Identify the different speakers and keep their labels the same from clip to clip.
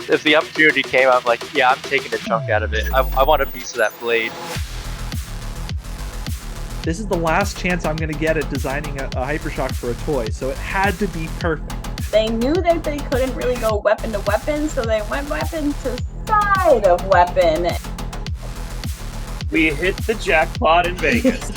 Speaker 1: if the opportunity came, I'm like, yeah, I'm taking a chunk out of it. I want a piece of that blade.
Speaker 2: This is the last chance I'm going to get at designing a Hypershock for a toy, so it had to be perfect.
Speaker 3: They knew that they couldn't really go weapon to weapon, so they went weapon to side of weapon.
Speaker 4: We hit the jackpot in Vegas.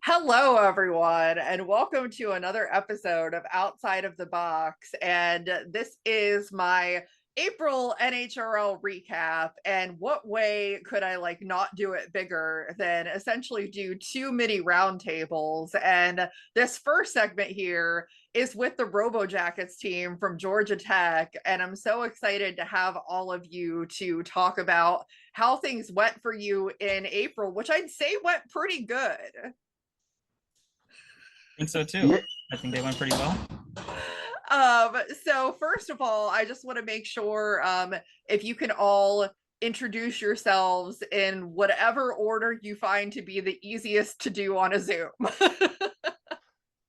Speaker 5: Hello, everyone, and welcome to another episode of Outside of the Box. And this is my April NHRL recap. And what way could I not do it bigger than essentially do two mini roundtables? And this first segment here is with the RoboJackets team from Georgia Tech. And I'm so excited to have all of you to talk about how things went for you in April, which I'd say went pretty good.
Speaker 6: I think so too. I think they went pretty well.
Speaker 5: So first of all, I just want to make sure if you can all introduce yourselves in whatever order you find to be the easiest to do on a Zoom.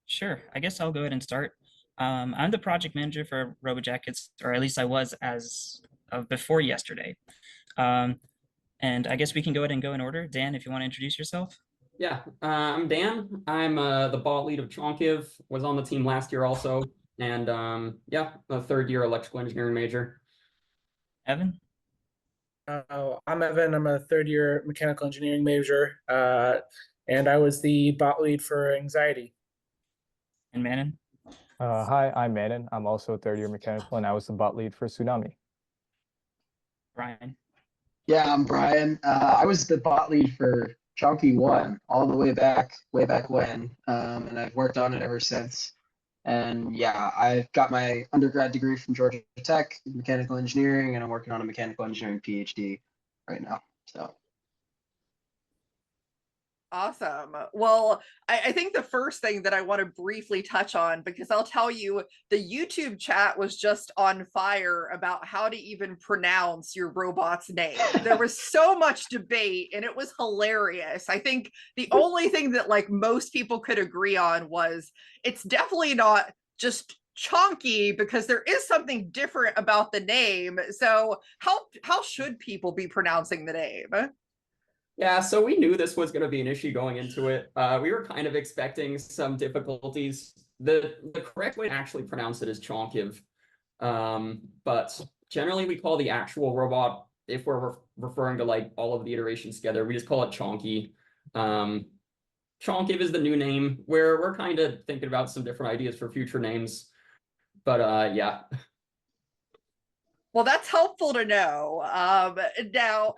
Speaker 6: Sure. I guess I'll go ahead and start. I'm the project manager for RoboJackets, or at least I was as of before yesterday. And I guess we can go ahead and go in order. Dan, if you want to introduce yourself.
Speaker 7: Yeah, I'm Dan. I'm the bot lead of Chonkiv, was on the team last year also, and yeah, a third-year electrical engineering major.
Speaker 6: Evan?
Speaker 8: I'm Evan. I'm a third-year mechanical engineering major, and I was the bot lead for Anxiety.
Speaker 6: And Manon?
Speaker 9: Hi, I'm Manon. I'm also third-year mechanical, and I was the bot lead for Tsunami.
Speaker 6: Brian?
Speaker 10: Yeah, I'm Brian. I was the bot lead for Chonky 1 all the way back when, and I've worked on it ever since. And yeah, I've got my undergrad degree from Georgia Tech in mechanical engineering, and I'm working on a mechanical engineering PhD right now. So
Speaker 5: awesome. Well, I think the first thing that I want to briefly touch on, because I'll tell you, the YouTube chat was just on fire about how to even pronounce your robot's name. There was so much debate and it was hilarious. I think the only thing that most people could agree on was it's definitely not just Chonky, because there is something different about the name. So how should people be pronouncing the name?
Speaker 7: Yeah, so we knew this was going to be an issue going into it. We were kind of expecting some difficulties. The correct way to actually pronounce it is Chonkiv, but generally we call the actual robot, if we're referring to all of the iterations together, we just call it Chonky. Chonkiv is the new name. We're kind of thinking about some different ideas for future names, but yeah.
Speaker 5: Well, that's helpful to know. Now,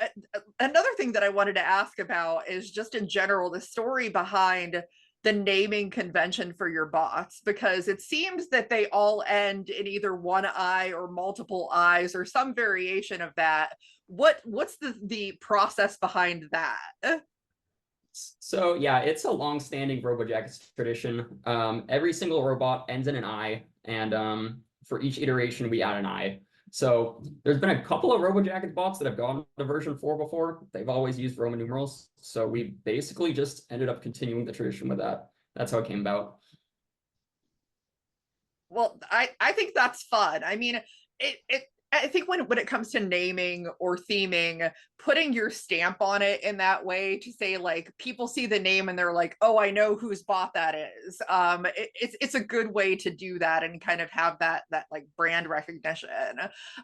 Speaker 5: another thing that I wanted to ask about is just in general, the story behind the naming convention for your bots, because it seems that they all end in either one eye or multiple eyes or some variation of that. What's the process behind that?
Speaker 7: So yeah, it's a long-standing RoboJackets tradition. Every single robot ends in an eye, and for each iteration, we add an eye. So there's been a couple of RoboJackets bots that have gone to version 4 before. They've always used Roman numerals. So we basically just ended up continuing the tradition with that. That's how it came about.
Speaker 5: Well, I think that's fun. I mean, I think when it comes to naming or theming, putting your stamp on it in that way to say people see the name and they're like, oh, I know whose bot that is. It's a good way to do that and kind of have that brand recognition.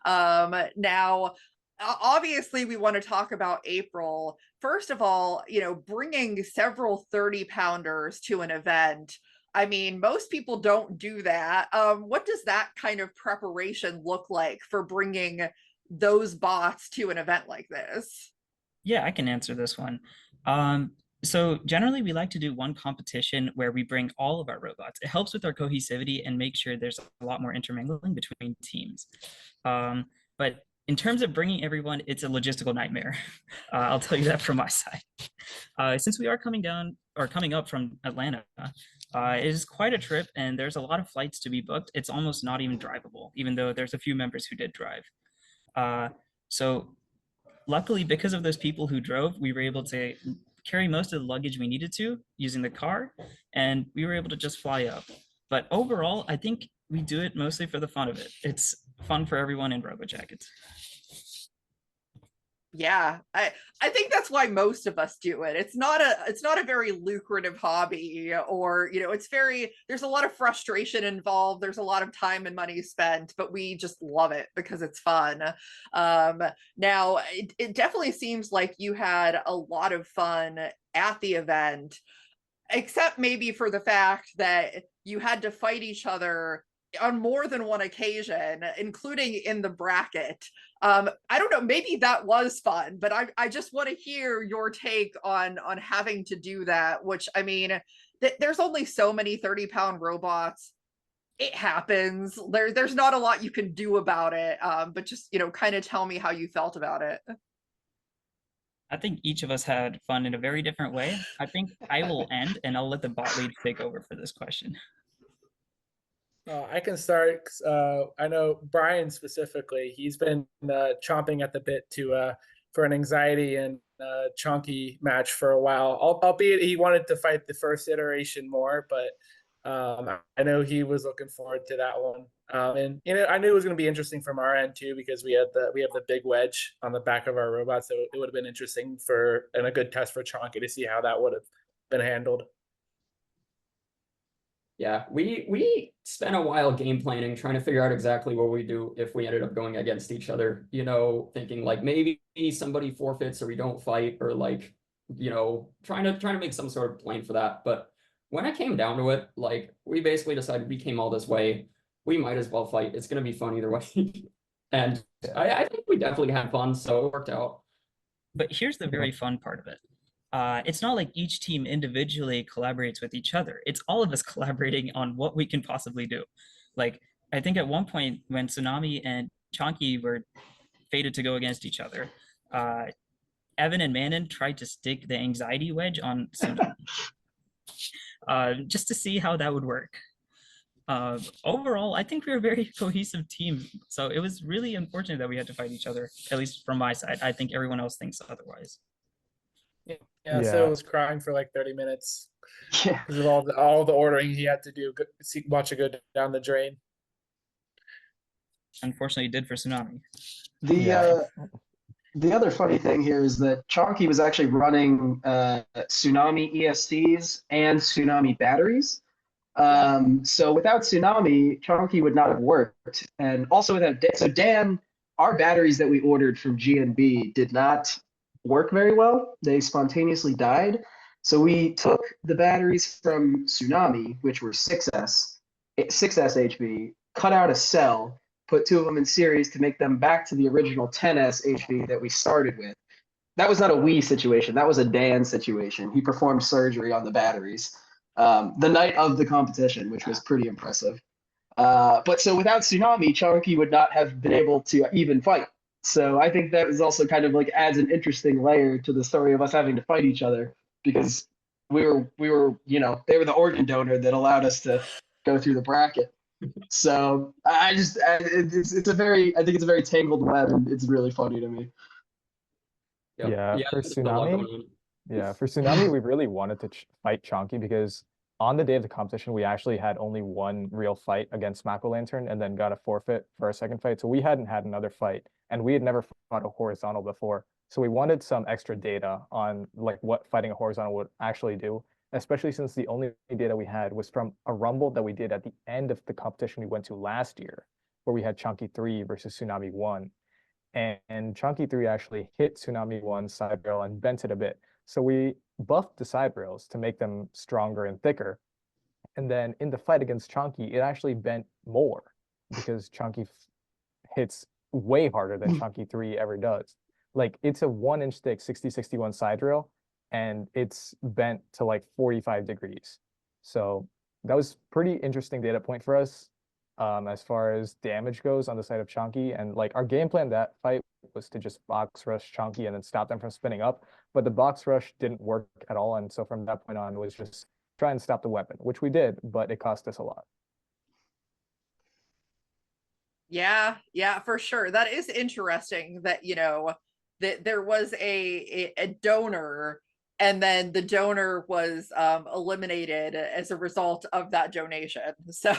Speaker 5: Now, obviously we want to talk about April. First of all, bringing several 30-pounders to an event. I mean, most people don't do that. What does that kind of preparation look like for bringing those bots to an event like this?
Speaker 6: Yeah, I can answer this one. So generally, we like to do one competition where we bring all of our robots. It helps with our cohesivity and make sure there's a lot more intermingling between teams. But in terms of bringing everyone, it's a logistical nightmare. I'll tell you that from my side. Since we are coming up from Atlanta, it is quite a trip and there's a lot of flights to be booked. It's almost not even drivable, even though there's a few members who did drive. So luckily, because of those people who drove, we were able to carry most of the luggage we needed to using the car, and we were able to just fly up. But overall, I think we do it mostly for the fun of it. It's fun for everyone in RoboJackets.
Speaker 5: Yeah, I think that's why most of us do it. It's not a very lucrative hobby, or there's a lot of frustration involved. There's a lot of time and money spent, but we just love it because it's fun. Now it definitely seems like you had a lot of fun at the event, except maybe for the fact that you had to fight each other on more than one occasion, including in the bracket. I don't know, maybe that was fun, but I just want to hear your take on having to do that, which, I mean, there's only so many 30-pound robots. It happens. There's not a lot you can do about it, but just, kind of tell me how you felt about it.
Speaker 6: I think each of us had fun in a very different way. I think I will end, and I'll let the bot lead take over for this question.
Speaker 8: I can start. I know Brian specifically. He's been chomping at the bit to for an anxiety and Chonky match for a while. Albeit he wanted to fight the first iteration more, but I know he was looking forward to that one. And I knew it was going to be interesting from our end too, because we have the big wedge on the back of our robot, so it would have been interesting and a good test for Chonky to see how that would have been handled.
Speaker 7: Yeah, we spent a while game planning, trying to figure out exactly what we do if we ended up going against each other, thinking like maybe somebody forfeits or we don't fight, or like, trying to make some sort of plan for that. But when it came down to it, like, we basically decided we came all this way, we might as well fight. It's going to be fun either way. And I think we definitely had fun, so it worked out.
Speaker 6: But here's the very fun part of it. It's not like each team individually collaborates with each other. It's all of us collaborating on what we can possibly do. Like, I think at one point when Tsunami and Chonky were fated to go against each other, Evan and Manon tried to stick the anxiety wedge on Tsunami just to see how that would work. Overall, I think we were a very cohesive team. So it was really unfortunate that we had to fight each other, at least from my side. I think everyone else thinks otherwise.
Speaker 8: Yeah, so I was crying for like 30 minutes
Speaker 10: Yeah.
Speaker 8: because of all the ordering he had to do. Watch it go down the drain.
Speaker 6: Unfortunately, it did for Tsunami.
Speaker 10: The other funny thing here is that Chonky was actually running Tsunami ESCs and Tsunami batteries. So without Tsunami, Chonky would not have worked. And also without Dan, our batteries that we ordered from GNB did not work very well. They spontaneously died. So we took the batteries from Tsunami, which were 6S HV, cut out a cell, put 2 of them in series to make them back to the original 10S HV that we started with. That was not a we situation. That was a Dan situation. He performed surgery on the batteries the night of the competition, which was pretty impressive. But so without Tsunami, Chonky would not have been able to even fight. So I think that is also kind of like adds an interesting layer to the story of us having to fight each other, because we were they were the organ donor that allowed us to go through the bracket. So I think it's a very tangled web, and it's really funny to me.
Speaker 9: Yeah, for Tsunami, we really wanted to fight Chonky because on the day of the competition, we actually had only one real fight against Matt Lantry and then got a forfeit for our second fight. So we hadn't had another fight, and we had never fought a horizontal before. So we wanted some extra data on like what fighting a horizontal would actually do, especially since the only data we had was from a rumble that we did at the end of the competition we went to last year, where we had Chonky 3 versus Tsunami 1. And Chonky 3 actually hit Tsunami 1's side rail and bent it a bit. So we buffed the side rails to make them stronger and thicker. And then in the fight against Chonky, it actually bent more because Chonky hits way harder than Chonky 3 ever does. Like, it's a 1-inch thick 6061 side rail, and it's bent to like 45 degrees. So that was pretty interesting data point for us as far as damage goes on the side of Chonky. And like, our game plan that fight was to just box rush Chonky and then stop them from spinning up, but the box rush didn't work at all. And so from that point on, it was just try and stop the weapon, which we did, but it cost us a lot.
Speaker 5: Yeah, for sure. That is interesting that, that there was a donor and then the donor was eliminated as a result of that donation. So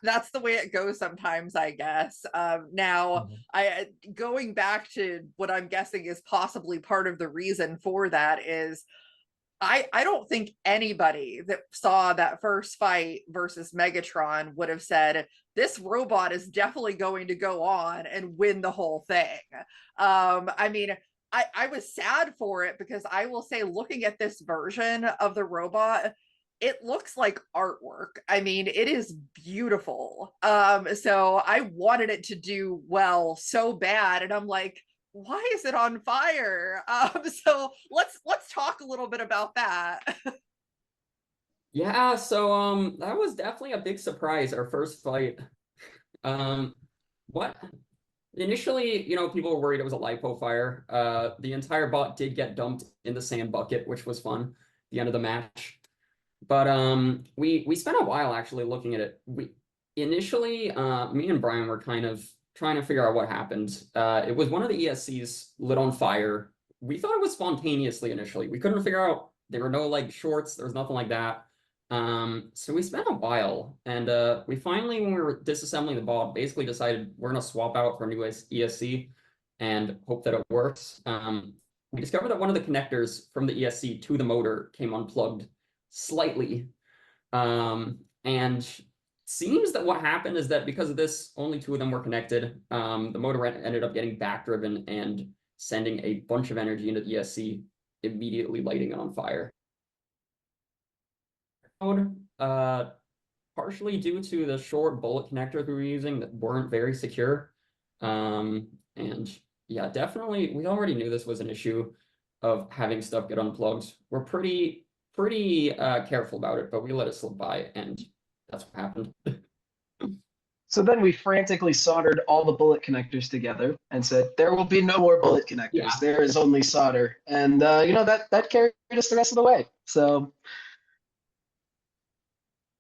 Speaker 5: that's the way it goes sometimes, I guess. Now, I going back to what I'm guessing is possibly part of the reason for that is I don't think anybody that saw that first fight versus Megatron would have said this robot is definitely going to go on and win the whole thing. I mean, I was sad for it because I will say, looking at this version of the robot, it looks like artwork. I mean, it is beautiful. So I wanted it to do well so bad, and I'm like, why is it on fire? So let's talk a little bit about that.
Speaker 7: Yeah, so that was definitely a big surprise, our first fight. What initially, you know, people were worried it was a lipo fire. The entire bot did get dumped in the sand bucket, which was fun at the end of the match. But we spent a while actually looking at it. We initially, me and Brian were kind of trying to figure out what happened. It was one of the ESCs lit on fire. We thought it was spontaneously initially. We couldn't figure out, there were no like shorts, there was nothing like that. So we spent a while, and we finally, when we were disassembling the bot, basically decided we're gonna swap out for a new ESC and hope that it works. We discovered that one of the connectors from the ESC to the motor came unplugged slightly. And seems that what happened is that because of this, only two of them were connected. The motor ended up getting backdriven and sending a bunch of energy into the ESC, immediately lighting it on fire. Partially due to the short bullet connectors we were using that weren't very secure. And yeah, definitely, we already knew this was an issue of having stuff get unplugged. We're pretty careful about it, but we let it slip by, and that's what happened.
Speaker 10: So then we frantically soldered all the bullet connectors together and said, there will be no more bullet connectors.
Speaker 7: Yeah.
Speaker 10: There is only solder. And, you know, that carried us the rest of the way. So.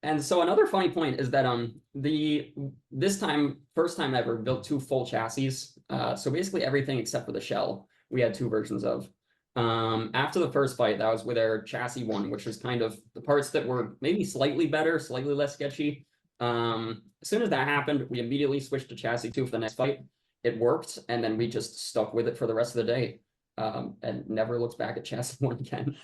Speaker 7: And so another funny point is that first time ever, built two full chassis. So basically everything except for the shell, we had two versions of. After the first fight, that was with our chassis one, which was kind of the parts that were maybe slightly better, slightly less sketchy. As soon as that happened, we immediately switched to chassis 2 for the next fight. It worked, and then we just stuck with it for the rest of the day, and never looked back at chassis 1 again.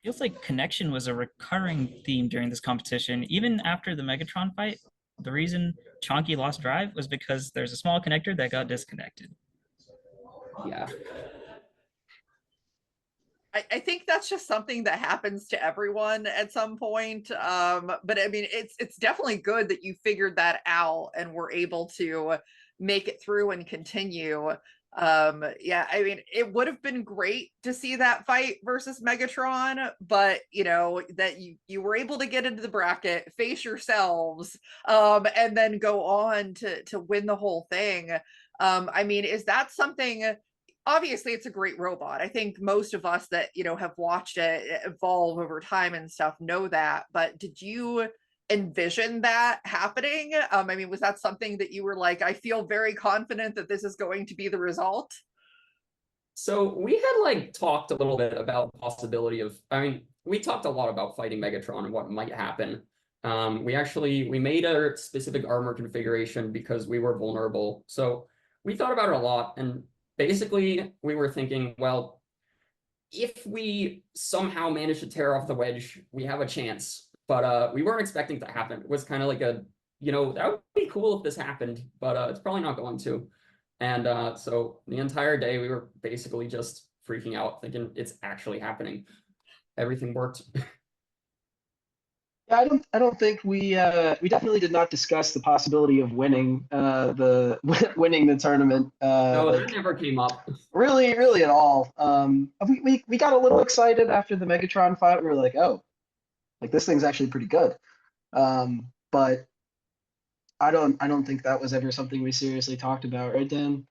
Speaker 6: Feels like connection was a recurring theme during this competition. Even after the Megatron fight, the reason Chonky lost drive was because there's a small connector that got disconnected.
Speaker 7: Yeah.
Speaker 5: I think that's just something that happens to everyone at some point. But I mean, it's definitely good that you figured that out and were able to make it through and continue. Yeah, I mean, it would have been great to see that fight versus Megatron, but you know, that you were able to get into the bracket, face yourselves, and then go on to win the whole thing. I mean, is that something? Obviously, it's a great robot. I think most of us that, you know, have watched it evolve over time and stuff know that. But did you envision that happening? I mean, was that something that you were like, I feel very confident that this is going to be the result?
Speaker 7: So we had like talked a little bit about the possibility of, I mean, we talked a lot about fighting Megatron and what might happen. We made a specific armor configuration because we were vulnerable. So we thought about it a lot, and basically we were thinking, well, if we somehow manage to tear off the wedge, we have a chance. But we weren't expecting it to happen. It was kind of like a, you know, that would be cool if this happened, but it's probably not going to. And so the entire day we were basically just freaking out, thinking it's actually happening. Everything worked.
Speaker 10: Yeah, I don't think we definitely did not discuss the possibility of winning winning the tournament.
Speaker 7: No, that never came up.
Speaker 10: Really at all. We got a little excited after the Megatron fight. We were like, oh, like this thing's actually pretty good. But I don't think that was ever something we seriously talked about, right, Dan?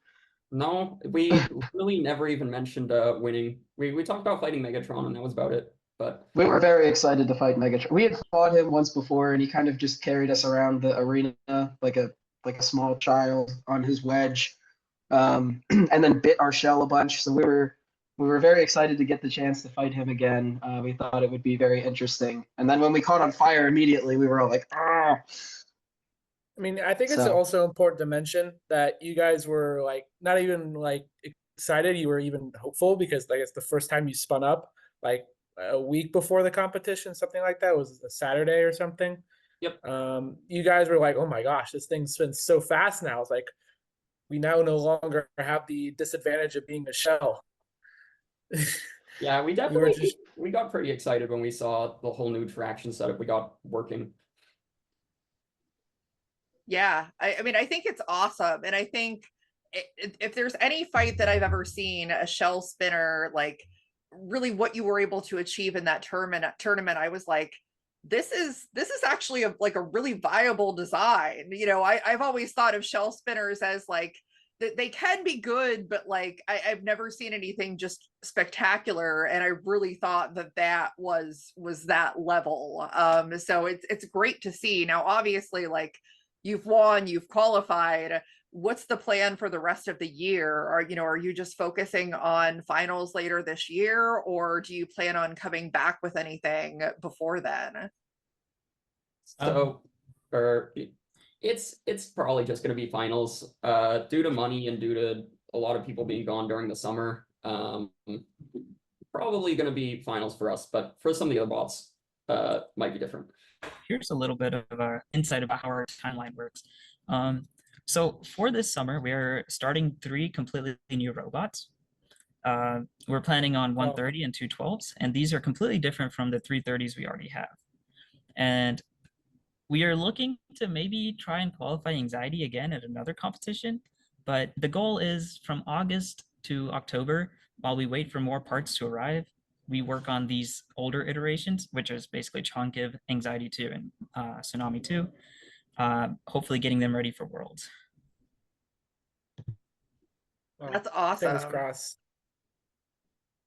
Speaker 7: No, we really never even mentioned winning. We talked about fighting Megatron, and that was about it. But
Speaker 10: we were very excited to fight Megatron. We had fought him once before, and he kind of just carried us around the arena like a small child on his wedge. and then bit our shell a bunch. So we were very excited to get the chance to fight him again. We thought it would be very interesting. And then when we caught on fire immediately, we were all like, ah.
Speaker 8: I mean, I think it's
Speaker 10: So-
Speaker 8: also important to mention that you guys were like not even like excited, you were even hopeful, because like it's the first time you spun up like a week before the competition, something like that. It was a Saturday or something.
Speaker 7: Yep.
Speaker 8: You guys were like, oh my gosh, this thing's been so fast now. It's like we now no longer have the disadvantage of being a shell.
Speaker 7: Yeah, we definitely we got pretty excited when we saw the whole new traction setup we got working.
Speaker 5: Yeah, I mean, I think it's awesome. And I think if there's any fight that I've ever seen, a shell spinner, like really what you were able to achieve in that tournament, I was like, this is actually like a really viable design. You know, I've always thought of shell spinners as like, they can be good, but like I've never seen anything just spectacular, and I really thought that was that level. So it's great to see. Now, obviously, like you've won, you've qualified. What's the plan for the rest of the year? Are you just focusing on finals later this year, or do you plan on coming back with anything before then?
Speaker 7: So, it's probably just going to be finals, due to money and due to a lot of people being gone during the summer. Probably going to be finals for us, but for some of the other bots, might be different.
Speaker 6: Here's a little bit of our insight about how our timeline works. So for this summer, we're starting 3 completely new robots. We're planning on 130 and 212s, and these are completely different from the 330s we already have. And we are looking to maybe try and qualify Anxiety again at another competition, but the goal is from August to October, while we wait for more parts to arrive, we work on these older iterations, which is basically Chonkiv, Anxiety 2, and Tsunami 2, hopefully getting them ready for Worlds.
Speaker 5: That's awesome.
Speaker 8: Fingers crossed.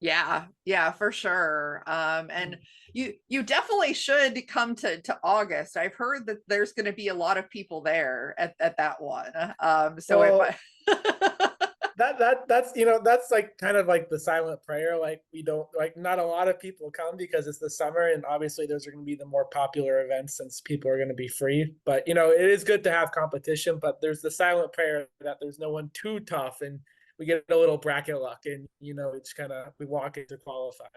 Speaker 5: Yeah, for sure. And you definitely should come to August. I've heard that there's going to be a lot of people there at that one. So
Speaker 8: well, that's that's like kind of like the silent prayer. Like we don't like not a lot of people come because it's the summer, and obviously those are going to be the more popular events since people are going to be free. But it is good to have competition. But there's the silent prayer that there's no one too tough, and we get a little bracket luck, and it's kind of we walk into qualifying.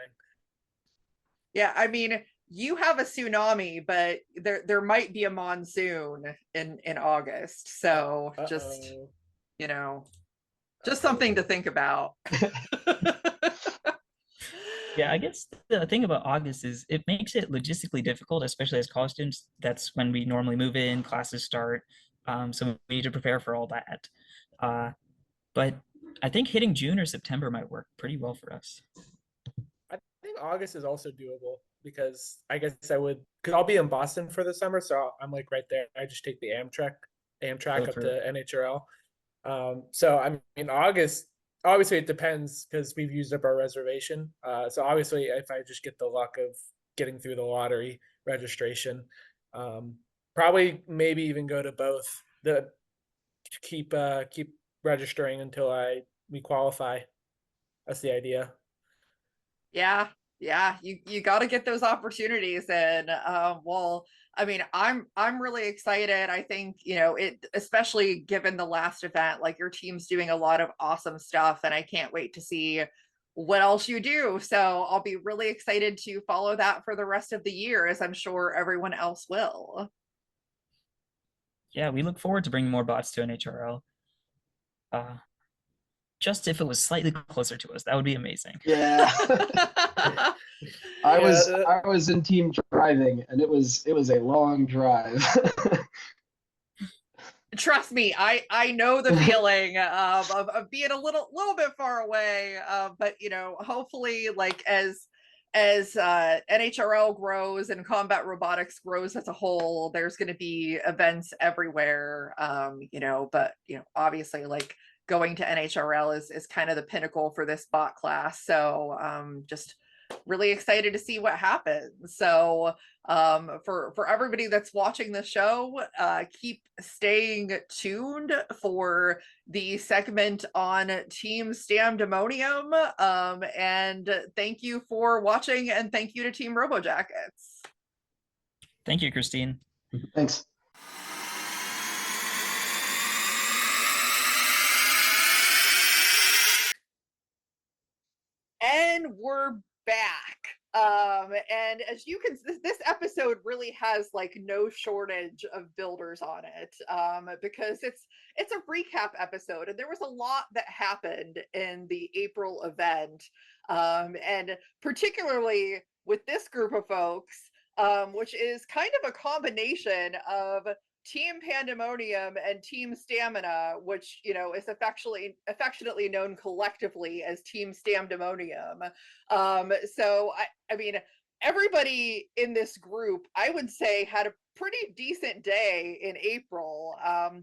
Speaker 5: Yeah, I mean, you have a tsunami, but there might be a monsoon in August. So just just something to think about.
Speaker 6: Yeah, I guess the thing about August is it makes it logistically difficult, especially as college students. That's when we normally move in, classes start. So we need to prepare for all that. But I think hitting June or September might work pretty well for us.
Speaker 8: I think August is also doable because I guess because I'll be in Boston for the summer, so I'm like right there. I just take the Amtrak up to NHRL. So I mean, August, obviously it depends because we've used up our reservation. So obviously if I just get the luck of getting through the lottery registration, probably maybe even go to both. Keep registering until we qualify. That's the idea.
Speaker 5: Yeah, you got to get those opportunities. And well, I mean, I'm really excited. I think it, especially given the last event, like your team's doing a lot of awesome stuff, and I can't wait to see what else you do. So I'll be really excited to follow that for the rest of the year, as I'm sure everyone else will.
Speaker 6: Yeah, we look forward to bringing more bots to NHRL. Just if it was slightly closer to us, that would be amazing.
Speaker 10: Yeah. I was in team driving, and it was a long drive.
Speaker 5: Trust me, I know the feeling of being a little bit far away. But hopefully, like as NHRL grows and combat robotics grows as a whole, there's going to be events everywhere. But obviously, like going to NHRL is kind of the pinnacle for this bot class. So just really excited to see what happens. So for everybody that's watching the show, keep staying tuned for the segment on Team Stamdamonium. And thank you for watching, and thank you to Team RoboJackets.
Speaker 6: Thank you, Christine.
Speaker 10: Thanks.
Speaker 5: And we're back. And as you can, this episode really has like no shortage of builders on it, because it's a recap episode, and there was a lot that happened in the April event, and particularly with this group of folks, which is kind of a combination of Team Pandemonium and Team Stamina, which, you know, is affectionately known collectively as Team Stamdamonium. So I mean, everybody in this group, I would say, had a pretty decent day in April,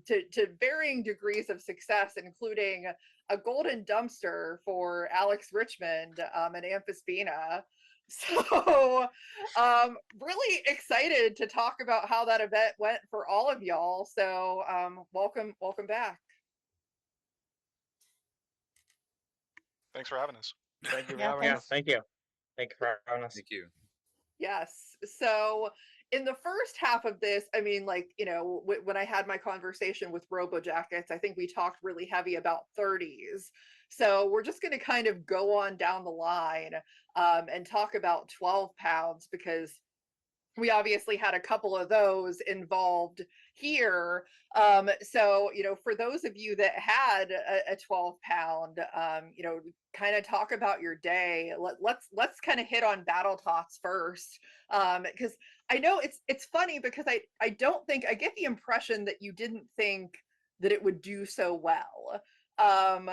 Speaker 5: to varying degrees of success, including a golden dumpster for Alex Richmond and Ambisbaena. So really excited to talk about how that event went for all of y'all. So welcome back.
Speaker 11: Thanks for having us.
Speaker 4: Thank you for
Speaker 3: Yeah,
Speaker 4: having
Speaker 3: thanks.
Speaker 4: us. Thank you. Thank you for having us.
Speaker 11: Thank you.
Speaker 5: Yes. So in the first half of this, I mean, like, you know, when I had my conversation with RoboJackets, I think we talked really heavy about 30s. So we're just going to kind of go on down the line and talk about 12 pounds, because we obviously had a couple of those involved here. So, you know, for those of you that had a 12 pound, you know, kind of talk about your day. Let's kind of hit on BattleTots first, because I know it's funny, because I don't think, I get the impression that you didn't think that it would do so well. And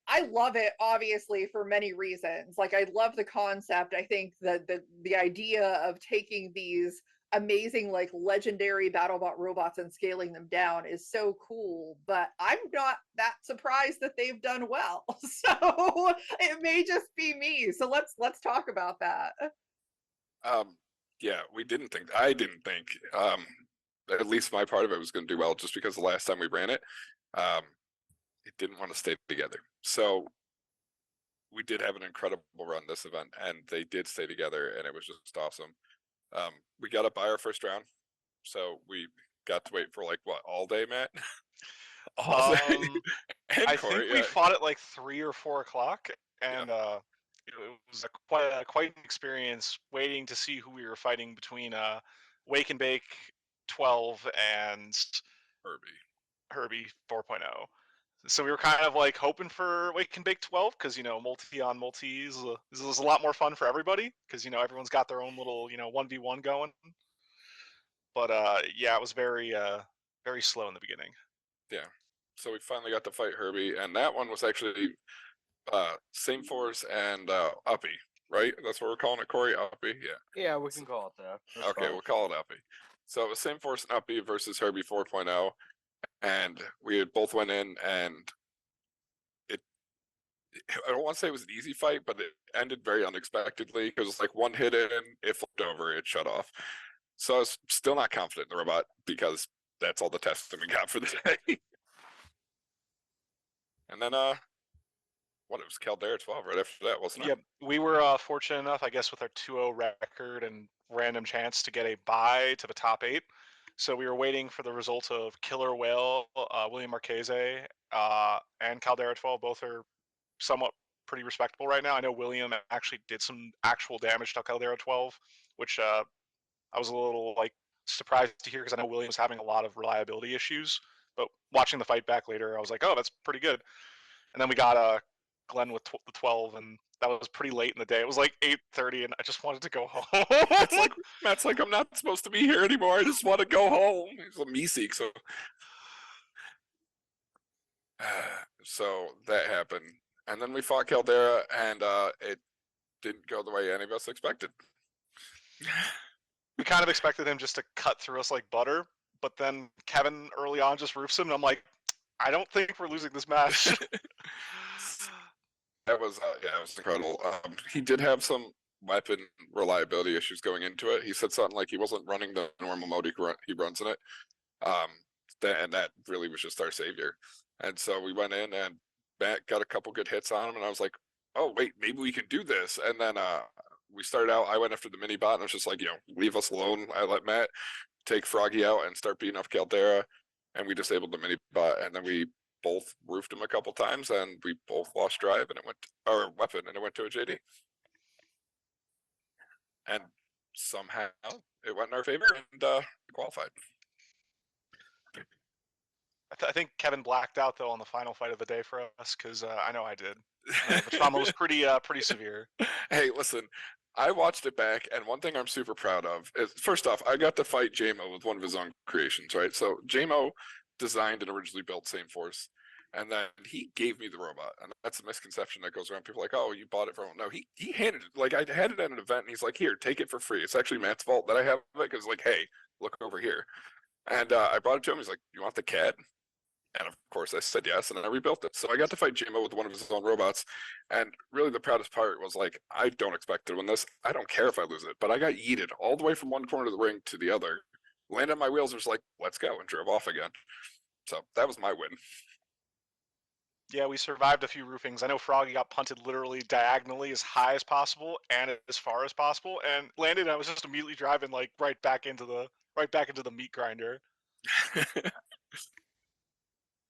Speaker 5: I love it, obviously, for many reasons. Like, I love the concept. I think that the idea of taking these amazing, like, legendary BattleBot robots and scaling them down is so cool, but I'm not that surprised that they've done well. So it may just be me. So let's talk about that.
Speaker 12: Yeah, I didn't think at least my part of it was going to do well, just because the last time we ran it, it didn't want to stay together. So we did have an incredible run this event, and they did stay together, and it was just awesome. We got up by our first round, so we got to wait for, like, what, all day, Matt? All day. And
Speaker 11: I
Speaker 12: Corey,
Speaker 11: think we fought at like 3 or 4 o'clock, and it was quite an experience waiting to see who we were fighting between Wake and Bake 12 and Herbie 4.0. So we were kind of like hoping for Wake and Bake 12, because, you know, multi on multis is a lot more fun for everybody, because, you know, everyone's got their own little, you know, 1v1 going. But yeah, it was very slow in the beginning.
Speaker 12: Yeah. So we finally got to fight Herbie, and that one was actually Same Force and Uppy, right? That's what we're calling it, Corey? Uppy? Yeah.
Speaker 4: Yeah, we can call it that. That's
Speaker 12: Okay,
Speaker 4: fine.
Speaker 12: we'll call it Uppy. So it was Same Force and Uppy versus Herbie 4.0, and we had both went in, and I don't want to say it was an easy fight, but it ended very unexpectedly, because it's like one hit in, it flipped over, it shut off. So I was still not confident in the robot, because that's all the testing we got for the day. And then, it was Caldera 12 right after that, wasn't it?
Speaker 11: Yep, we were fortunate enough, I guess, with our 2-0 record and random chance to get a bye to the top 8. So we were waiting for the result of Killer Whale, William Marchese, and Caldera 12. Both are somewhat pretty respectable right now. I know William actually did some actual damage to Caldera 12, which I was a little, like, surprised to hear, because I know William was having a lot of reliability issues. But watching the fight back later, I was like, oh, that's pretty good. And then we got Glenn with the 12, and that was pretty late in the day. It was like 8:30, and I just wanted to go home.
Speaker 12: Matt's like, I'm not supposed to be here anymore. I just want to go home. He's a me-seek, so. So that happened. And then we fought Caldera, and it didn't go the way any of us expected.
Speaker 11: We kind of expected him just to cut through us like butter, but then Kevin early on just roofs him, and I'm like, I don't think we're losing this match.
Speaker 12: that was yeah, it was incredible. He did have some weapon reliability issues going into it. He said something like he wasn't running the normal mode he runs in it. And that really was just our savior. And so we went in and Matt got a couple good hits on him, and I was like, oh wait, maybe we can do this. And then we started out. I went after the mini bot, and I was just like, leave us alone. I let Matt take Froggy out and start beating up Caldera, and we disabled the mini bot, and then we both roofed him a couple times, and we both lost drive, and it went our weapon, and it went to a JD. And somehow it went in our favor and qualified.
Speaker 11: I think Kevin blacked out though on the final fight of the day for us because I know I did. The trauma was pretty severe.
Speaker 12: Hey, listen, I watched it back, and one thing I'm super proud of is, first off, I got to fight JMO with one of his own creations, right? So JMO designed and originally built Same Force, and then he gave me the robot, and that's a misconception that goes around. People are like, oh, you bought it from him. No, he handed it. Like, I had it at an event, and he's like, here, take it for free. It's actually Matt's fault that I have it, because like, hey, look over here. And I brought it to him. He's like, you want the cat? And of course I said yes, and I rebuilt it. So I got to fight JMO with one of his own robots. And really the proudest part was like, I don't expect to win this. I don't care if I lose it. But I got yeeted all the way from one corner of the ring to the other, landed on my wheels, and was like, let's go, and drove off again. So that was my win.
Speaker 11: Yeah, we survived a few roofings. I know Froggy got punted literally diagonally as high as possible and as far as possible, and landed, and I was just immediately driving like right back into the meat grinder.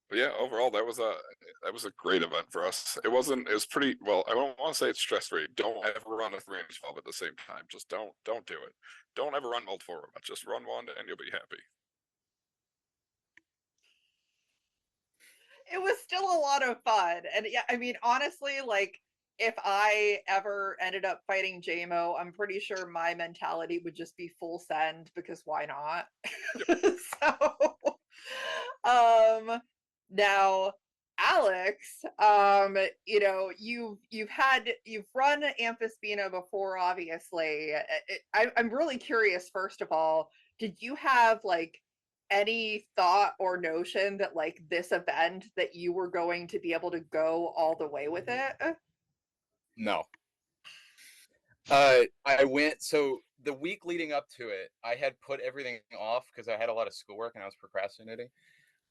Speaker 12: But yeah, overall that was a great event for us. It was pretty well. I don't want to say it's stress free. Don't ever run a 3-12 at the same time. Just don't do it. Don't ever run multiple robots. Just run one and you'll be happy.
Speaker 5: It was still a lot of fun, and yeah, I mean, honestly, like if I ever ended up fighting JMO, I'm pretty sure my mentality would just be full send, because why not? So, now, Alex, you've run Ambisbaena before, obviously. I'm really curious. First of all, did you have like any thought or notion that like this event that you were going to be able to go all the way with it?
Speaker 13: No. I went, so the week leading up to it, I had put everything off because I had a lot of schoolwork and I was procrastinating.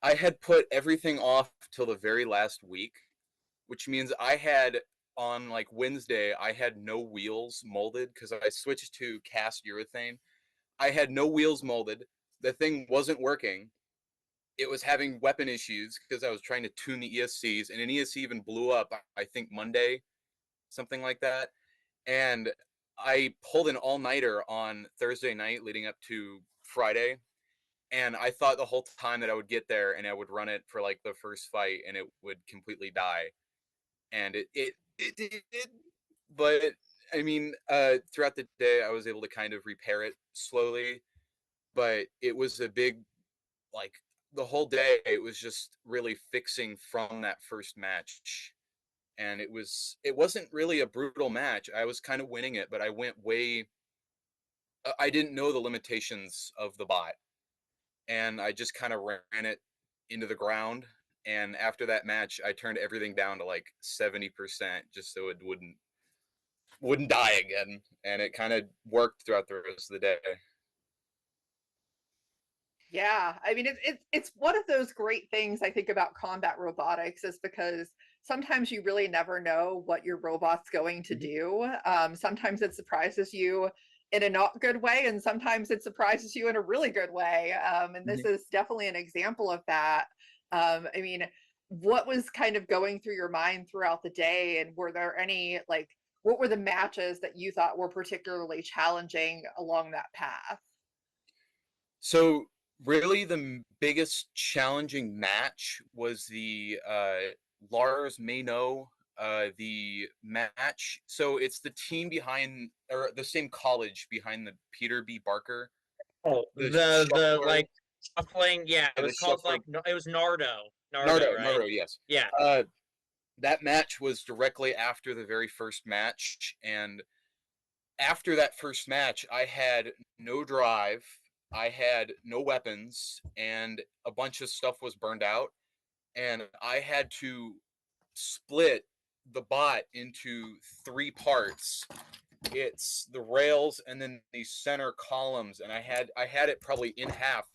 Speaker 13: I had put everything off till the very last week, which means I had, on like Wednesday, I had no wheels molded because I switched to cast urethane. I had no wheels molded. The thing wasn't working. It was having weapon issues because I was trying to tune the ESCs, and an ESC even blew up, I think Monday, something like that. And I pulled an all-nighter on Thursday night leading up to Friday. And I thought the whole time that I would get there and I would run it for like the first fight and it would completely die. And it did. But I mean, throughout the day, I was able to kind of repair it slowly. But it was a big, like the whole day, it was just really fixing from that first match. And it wasn't really a brutal match. I was kind of winning it, but I went I didn't know the limitations of the bot. And I just kind of ran it into the ground. And after that match, I turned everything down to like 70% just so it wouldn't die again. And it kind of worked throughout the rest of the day.
Speaker 5: Yeah, I mean, it's one of those great things I think about combat robotics, is because sometimes you really never know what your robot's going to do. Sometimes it surprises you in a not good way, and sometimes it surprises you in a really good way. And this is definitely an example of that. I mean, what was kind of going through your mind throughout the day, and were there any, like, what were the matches that you thought were particularly challenging along that path?
Speaker 13: So really the biggest challenging match was the Lars Mayno, the match. So it's the team behind, or the same college behind the Peter B. Barker.
Speaker 14: Oh, the like shuffling, yeah, it was called like, it was Nardo, right?
Speaker 13: Nardo, yes.
Speaker 14: Yeah.
Speaker 13: That match was directly after the very first match, and after that first match, I had no drive, I had no weapons, and a bunch of stuff was burned out, and I had to split the bot into 3 parts. It's the rails and then these center columns, and I had it probably in half,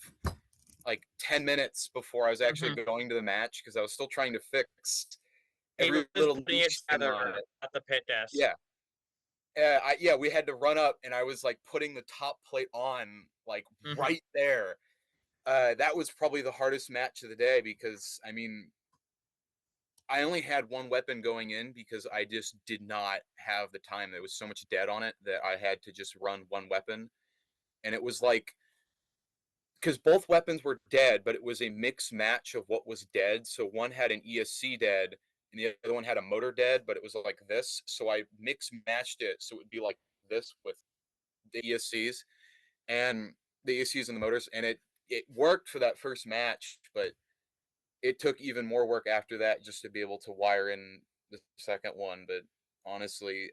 Speaker 13: like 10 minutes before I was actually going to the match, because I was still trying to fix every little loose thing on it
Speaker 14: at the pit desk.
Speaker 13: Yeah. We had to run up, and I was like putting the top plate on, like right there. That was probably the hardest match of the day, because I mean, I only had one weapon going in because I just did not have the time. There was so much dead on it that I had to just run one weapon. And it was like, because both weapons were dead, but it was a mixed match of what was dead. So one had an ESC dead, and the other one had a motor dead, but it was like this. So I mixed matched it so it would be like this with the ESCs and the ESCs and the motors, and it worked for that first match, but it took even more work after that just to be able to wire in the second one. But honestly,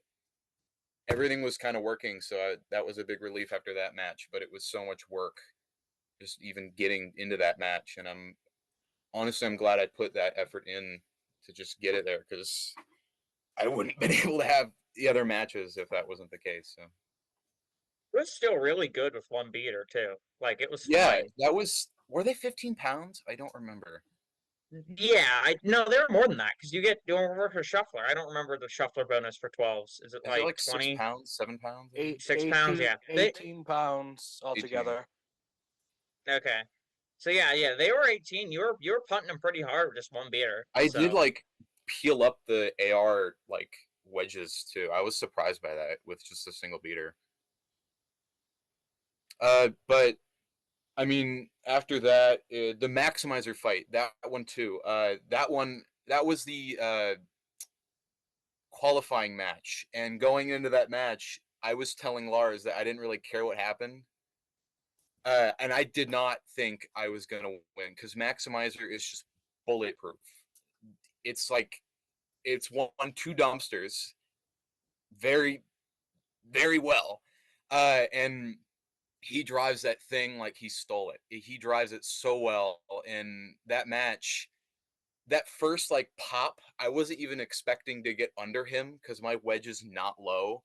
Speaker 13: everything was kind of working, so that was a big relief after that match. But it was so much work just even getting into that match, and I'm glad I put that effort in to just get it there, because I wouldn't have been able to have the other matches if that wasn't the case. So
Speaker 14: It was still really good with one beater too. Like, it was
Speaker 13: yeah,
Speaker 14: fine.
Speaker 13: that was. Were they 15 pounds? I don't remember.
Speaker 14: Yeah, no, they were more than that, because you work for shuffler. I don't remember the shuffler bonus for 12s. Is it like
Speaker 13: 6
Speaker 14: 20
Speaker 13: pounds, 7 pounds?
Speaker 14: 6 pounds? Yeah,
Speaker 15: 18 pounds altogether.
Speaker 14: Okay, so yeah, they were 18. You were punting them pretty hard with just one beater.
Speaker 13: I did like peel up the AR like wedges too. I was surprised by that with just a single beater. But I mean, after that, the maximizer fight, that one too. That was the qualifying match, and going into that match, I was telling Lars that I didn't really care what happened. And I did not think I was going to win, because Maximizer is just bulletproof. It's like, it's 2 dumpsters very, very well. And he drives that thing like he stole it. He drives it so well. In that match, that first like pop, I wasn't even expecting to get under him because my wedge is not low.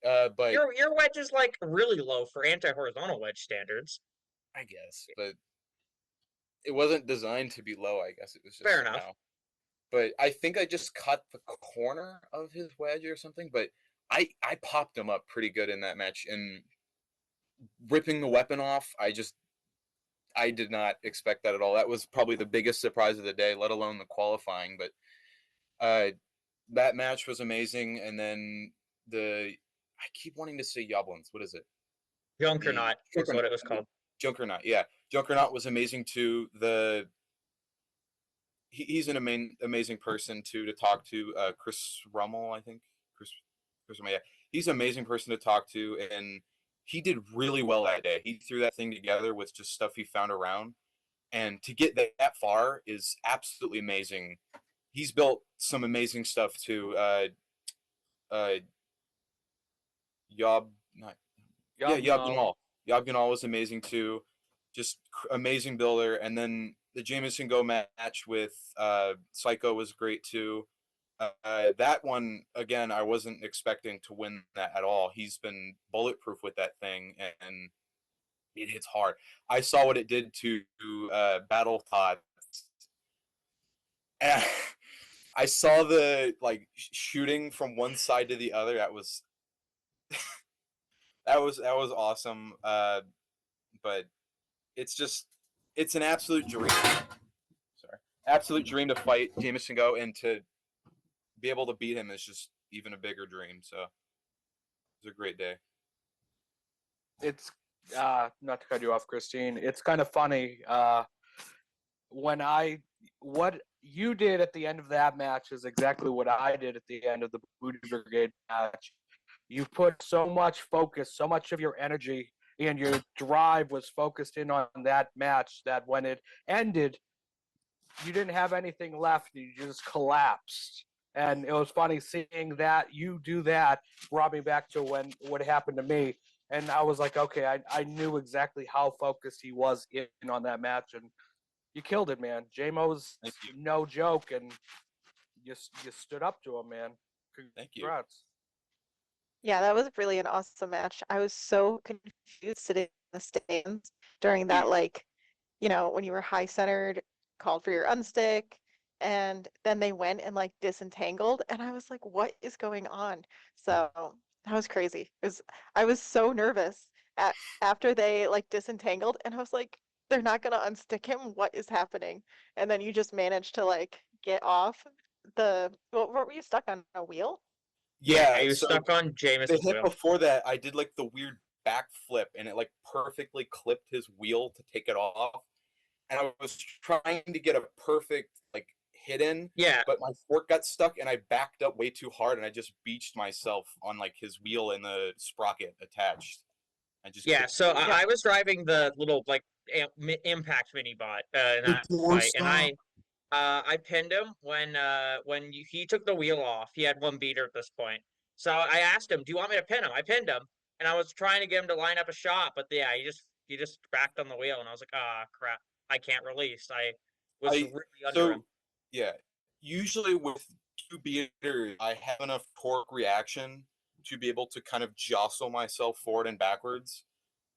Speaker 13: But
Speaker 14: your wedge is like really low for anti-horizontal wedge standards.
Speaker 13: I guess, but it wasn't designed to be low. I guess it was just
Speaker 14: fair enough.
Speaker 13: But I think I just cut the corner of his wedge or something. But I popped him up pretty good in that match, and ripping the weapon off, I did not expect that at all. That was probably the biggest surprise of the day, let alone the qualifying. But that match was amazing, and then I keep wanting to say Yablons. What is it?
Speaker 14: Junkernaut is what it was called.
Speaker 13: Junkernaut, yeah. Junkernaut was amazing too. He's an amazing person to talk to. Chris Rummel, I think. Chris Rummel, yeah. He's an amazing person to talk to, and he did really well that day. He threw that thing together with just stuff he found around, and to get that far is absolutely amazing. He's built some amazing stuff too. Yob Gunal was amazing too. Just amazing builder. And then the Jameson Go match with Psycho was great too. That one, again, I wasn't expecting to win that at all. He's been bulletproof with that thing, and it hits hard. I saw what it did to BattleTots. I saw the shooting from one side to the other. That was that was awesome. But it's an absolute dream. Absolute dream to fight Jameson Go, and to be able to beat him is just even a bigger dream. So it was a great day.
Speaker 15: It's not to cut you off, Christine. It's kind of funny. What you did at the end of that match is exactly what I did at the end of the Booty Brigade match. You put so much focus, so much of your energy, and your drive was focused in on that match that when it ended, you didn't have anything left. You just collapsed. And it was funny seeing that you do that, brought me back to what happened to me. And I was like, okay, I knew exactly how focused he was in on that match. And you killed it, man. J-Mo's no joke. And you stood up to him, man.
Speaker 13: Thank you.
Speaker 15: Congrats.
Speaker 16: Yeah, that was really an awesome match. I was so confused sitting in the stands during that, like, when you were high centered, called for your unstick, and then they went and like disentangled, and I was like, what is going on? So that was crazy. I was so nervous after they like disentangled, and I was like, they're not gonna unstick him. What is happening? And then you just managed to like get off what were you stuck on, a wheel?
Speaker 13: Yeah,
Speaker 14: he was
Speaker 13: so
Speaker 14: stuck on
Speaker 13: the
Speaker 14: Jameis's
Speaker 13: hit
Speaker 14: wheel.
Speaker 13: before that, I did like the weird backflip, and it like perfectly clipped his wheel to take it off. And I was trying to get a perfect like hit in,
Speaker 14: Yeah.
Speaker 13: but my fork got stuck, and I backed up way too hard, and I just beached myself on like his wheel and the sprocket attached.
Speaker 14: Yeah, so I was driving the little like impact mini bot in that fight, and I pinned him when he took the wheel off. He had one beater at this point, so I asked him, "Do you want me to pin him?" I pinned him, and I was trying to get him to line up a shot, but yeah, he just backed on the wheel, and I was like, "Ah, crap, I can't release." I was really under him.
Speaker 13: Yeah, usually with two beaters, I have enough torque reaction to be able to kind of jostle myself forward and backwards.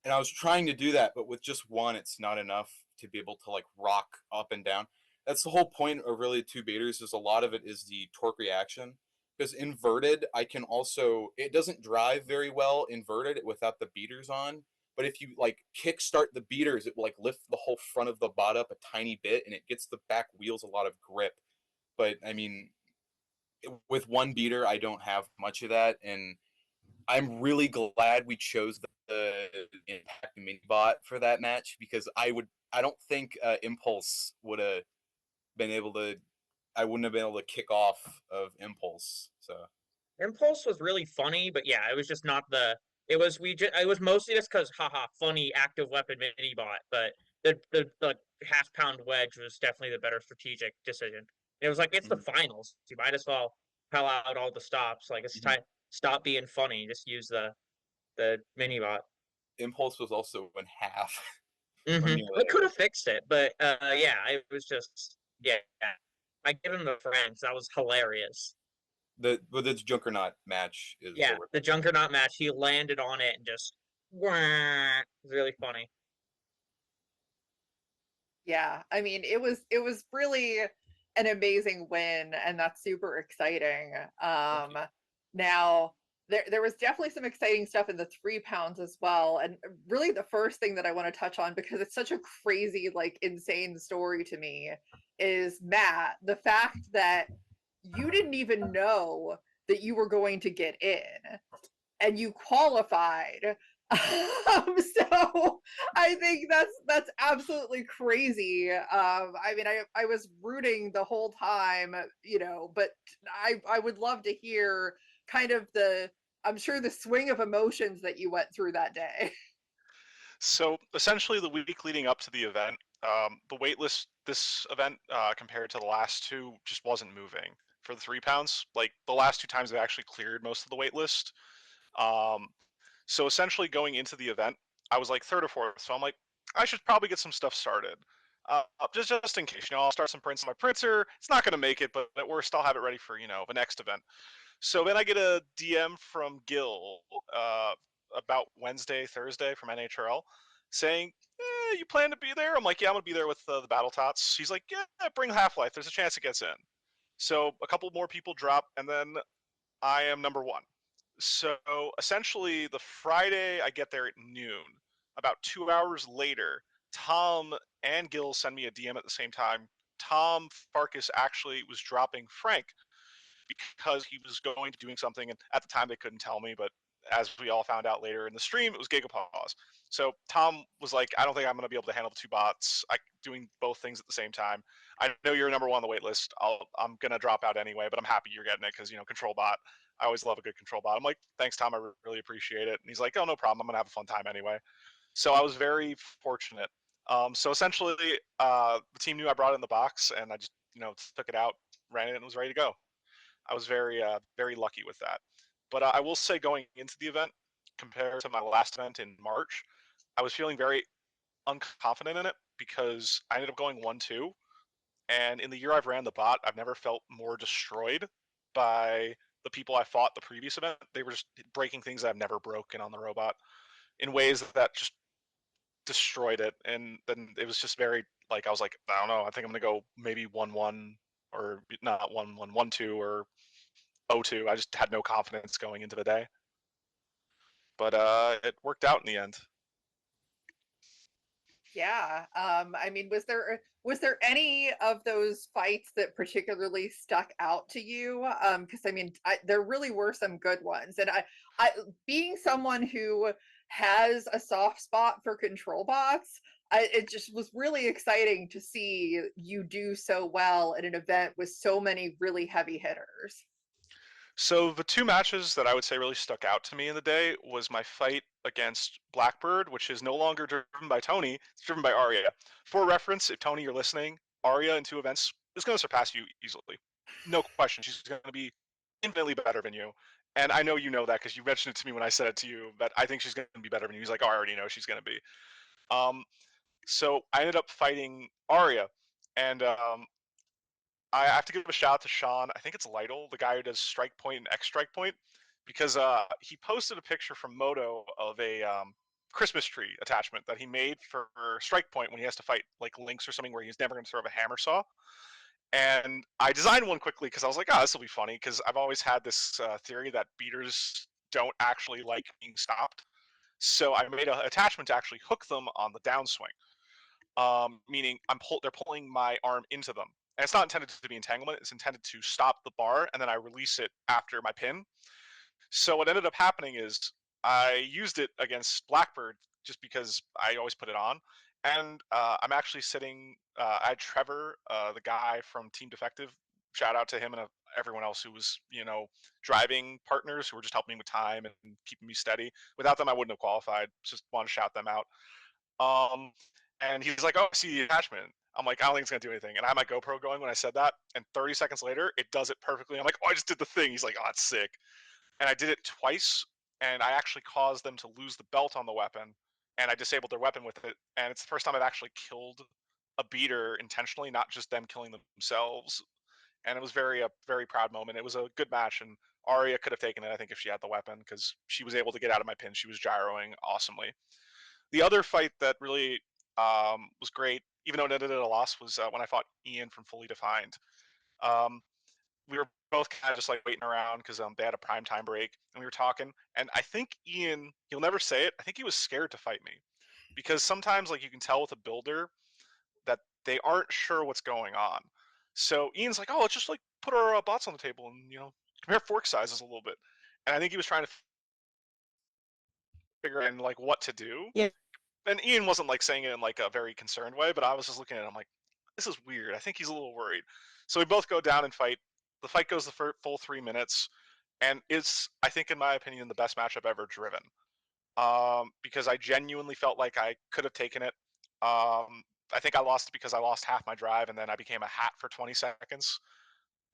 Speaker 13: And I was trying to do that, but with just one, it's not enough to be able to like rock up and down. That's the whole point of really two beaters, is a lot of it is the torque reaction. Because inverted, I can also, it doesn't drive very well inverted without the beaters on. But if you like kickstart the beaters, it will like lift the whole front of the bot up a tiny bit, and it gets the back wheels a lot of grip. But I mean, with one beater, I don't have much of that, and I'm really glad we chose the Impact Mini Bot for that match, because I don't think Impulse would have been able to. I wouldn't have been able to kick off of Impulse. So
Speaker 14: Impulse was really funny, but yeah, it was just not the. It was mostly just because haha funny active weapon mini bot, but the half pound wedge was definitely the better strategic decision. It was like it's the finals. You might as well pell out all the stops. Like it's time stop being funny. Just use the mini bot.
Speaker 13: Impulse was also in half.
Speaker 14: I could have fixed it, but yeah, it was just yeah. I give him the friends. That was hilarious.
Speaker 13: With its Junkernaut match is
Speaker 14: The Junkernaut match. He landed on it and just wah, really funny.
Speaker 5: Yeah, I mean, it was really an amazing win, and that's super exciting. Now there was definitely some exciting stuff in the 3 pounds as well, and really the first thing that I want to touch on, because it's such a crazy, like, insane story to me, is Matt, the fact that you didn't even know that you were going to get in, and you qualified. So I think that's absolutely crazy. I mean, I was rooting the whole time, but I would love to hear kind of I'm sure the swing of emotions that you went through that day.
Speaker 11: So essentially, the week leading up to the event, the waitlist this event compared to the last two just wasn't moving for the 3 pounds. Like the last 2 times, they actually cleared most of the waitlist. So essentially, going into the event, I was like 3rd or 4th. So I'm like, I should probably get some stuff started, just in case. I'll start some prints on my printer. It's not going to make it, but at worst, I'll have it ready for the next event. So then I get a DM from Gil about Wednesday, Thursday from NHRL saying, you plan to be there? I'm like, yeah, I'm going to be there with the BattleTots. He's like, yeah, bring Half-Life. There's a chance it gets in. So a couple more people drop, and then I am number 1. So essentially, the Friday I get there at noon. About 2 hours later, Tom and Gil send me a DM at the same time. Tom Farkas actually was dropping Frank because he was going to doing something, and at the time they couldn't tell me, but as we all found out later in the stream, it was Gigapause. So Tom was like, I don't think I'm going to be able to handle the 2 bots, doing both things at the same time. I know you're number 1 on the wait list. I'm going to drop out anyway, but I'm happy you're getting it because, control bot. I always love a good control bot. I'm like, thanks, Tom. I really appreciate it. And he's like, oh, no problem. I'm going to have a fun time anyway. So I was very fortunate. So essentially, the team knew I brought it in the box, and I just, took it out, ran it, and was ready to go. I was very, very lucky with that. But I will say, going into the event, compared to my last event in March, I was feeling very unconfident in it because I ended up going 1-2, And in the year I've ran the bot, I've never felt more destroyed by the people I fought the previous event. They were just breaking things that I've never broken on the robot in ways that just destroyed it. And then it was just very like, I was like, I don't know, I think I'm gonna go maybe 1-1 or not 1-1, 1-2 or 0-2. I just had no confidence going into the day. But it worked out in the end.
Speaker 5: Yeah. I mean, was there any of those fights that particularly stuck out to you? Because I mean, there really were some good ones, and I being someone who has a soft spot for control bots, it just was really exciting to see you do so well in an event with so many really heavy hitters.
Speaker 11: So the two matches that I would say really stuck out to me in the day was my fight against Blackbird, which is no longer driven by Tony, it's driven by Arya. For reference, if Tony you're listening, Arya in 2 events is going to surpass you easily. No question. She's going to be infinitely better than you. And I know you know that because you mentioned it to me when I said it to you, but I think she's going to be better than you. He's like, oh, I already know she's going to be. So I ended up fighting Arya, and I have to give a shout out to Sean. I think it's Lytle, the guy who does Strike Point and X Strike Point, because he posted a picture from Moto of a Christmas tree attachment that he made for Strike Point when he has to fight like Lynx or something where he's never going to throw a hammer saw. And I designed one quickly because I was like, oh, this will be funny because I've always had this theory that beaters don't actually like being stopped. So I made an attachment to actually hook them on the downswing. Meaning they're pulling my arm into them. And it's not intended to be entanglement, it's intended to stop the bar, and then I release it after my pin. So what ended up happening is I used it against Blackbird just because I always put it on. And I'm actually sitting, I had Trevor, the guy from Team Defective, shout out to him and everyone else who was, driving partners who were just helping me with time and keeping me steady. Without them, I wouldn't have qualified. Just want to shout them out. And he's like, oh, I see the attachment. I'm like, I don't think it's gonna do anything. And I had my GoPro going when I said that, and 30 seconds later, it does it perfectly. I'm like, oh, I just did the thing. He's like, oh, that's sick. And I did it twice, and I actually caused them to lose the belt on the weapon, and I disabled their weapon with it. And it's the first time I've actually killed a beater intentionally, not just them killing themselves. And it was a very proud moment. It was a good match, and Arya could have taken it, I think, if she had the weapon, because she was able to get out of my pin. She was gyroing awesomely. The other fight that really was great, even though it ended at a loss, was when I fought Ian from Fully Defined. We were both kind of just like waiting around because they had a prime time break, and we were talking. And I think Ian, he'll never say it, I think he was scared to fight me, because sometimes like you can tell with a builder that they aren't sure what's going on. So Ian's like, oh, let's just like put our bots on the table and compare fork sizes a little bit. And I think he was trying to figure out like what to do.
Speaker 16: Yeah.
Speaker 11: And Ian wasn't like saying it in like a very concerned way, but I was just looking at him like, this is weird. I think he's a little worried. So we both go down and fight. The fight goes the full 3 minutes, and it's, I think, in my opinion, the best match I've ever driven. Because I genuinely felt like I could have taken it. I think I lost because I lost half my drive, and then I became a hat for 20 seconds.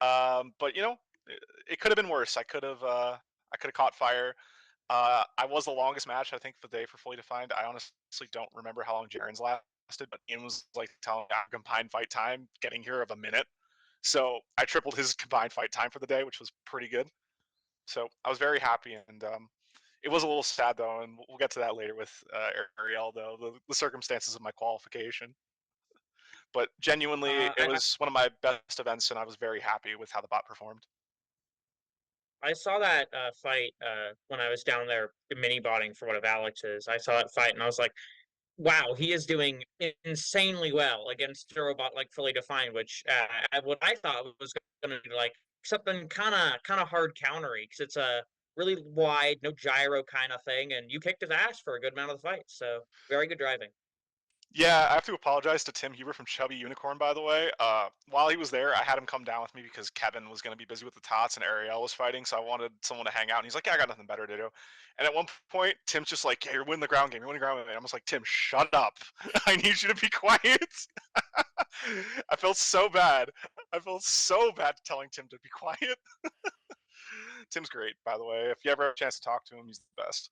Speaker 11: But it could have been worse. I could have caught fire. I was the longest match, I think, for the day for Fully Defined. I honestly don't remember how long Jaren's lasted, but Ian was like telling me combined fight time getting here of a minute. So I tripled his combined fight time for the day, which was pretty good. So I was very happy, and it was a little sad though, and we'll get to that later with Ariel though, the circumstances of my qualification. But genuinely, it was one of my best events, and I was very happy with how the bot performed.
Speaker 14: I saw that fight when I was down there mini botting for one of Alex's. I saw that fight and I was like, wow, he is doing insanely well against a robot like Fully Defined, which what I thought was going to be like something kind of hard countery because it's a really wide, no gyro kind of thing, and you kicked his ass for a good amount of the fight. So very good driving.
Speaker 11: Yeah, I have to apologize to Tim Huber from Chubby Unicorn, by the way. While he was there, I had him come down with me because Kevin was going to be busy with the Tots and Ariel was fighting, so I wanted someone to hang out. And he's like, yeah, I got nothing better to do. And at one point, Tim's just like, yeah, you're winning the ground game. You're winning the ground game. I'm just like, Tim, shut up. I need you to be quiet. I felt so bad. I felt so bad telling Tim to be quiet. Tim's great, by the way. If you ever have a chance to talk to him, he's the best.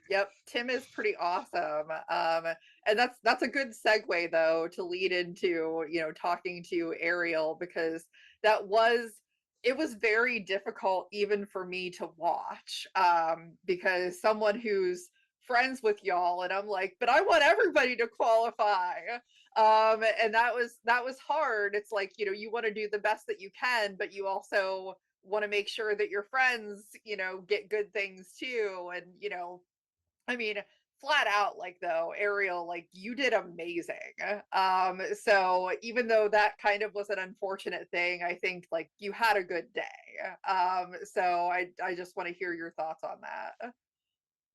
Speaker 5: Yep, Tim is pretty awesome. And that's a good segue though to lead into, talking to Ariel, because it was very difficult even for me to watch. Because someone who's friends with y'all, and I'm like, but I want everybody to qualify. And that was hard. It's like, you want to do the best that you can, but you also want to make sure that your friends, get good things too. And, I mean, flat out, like, though, Ariel, like, you did amazing. So even though that kind of was an unfortunate thing, I think, like, you had a good day. So I just want to hear your thoughts on that.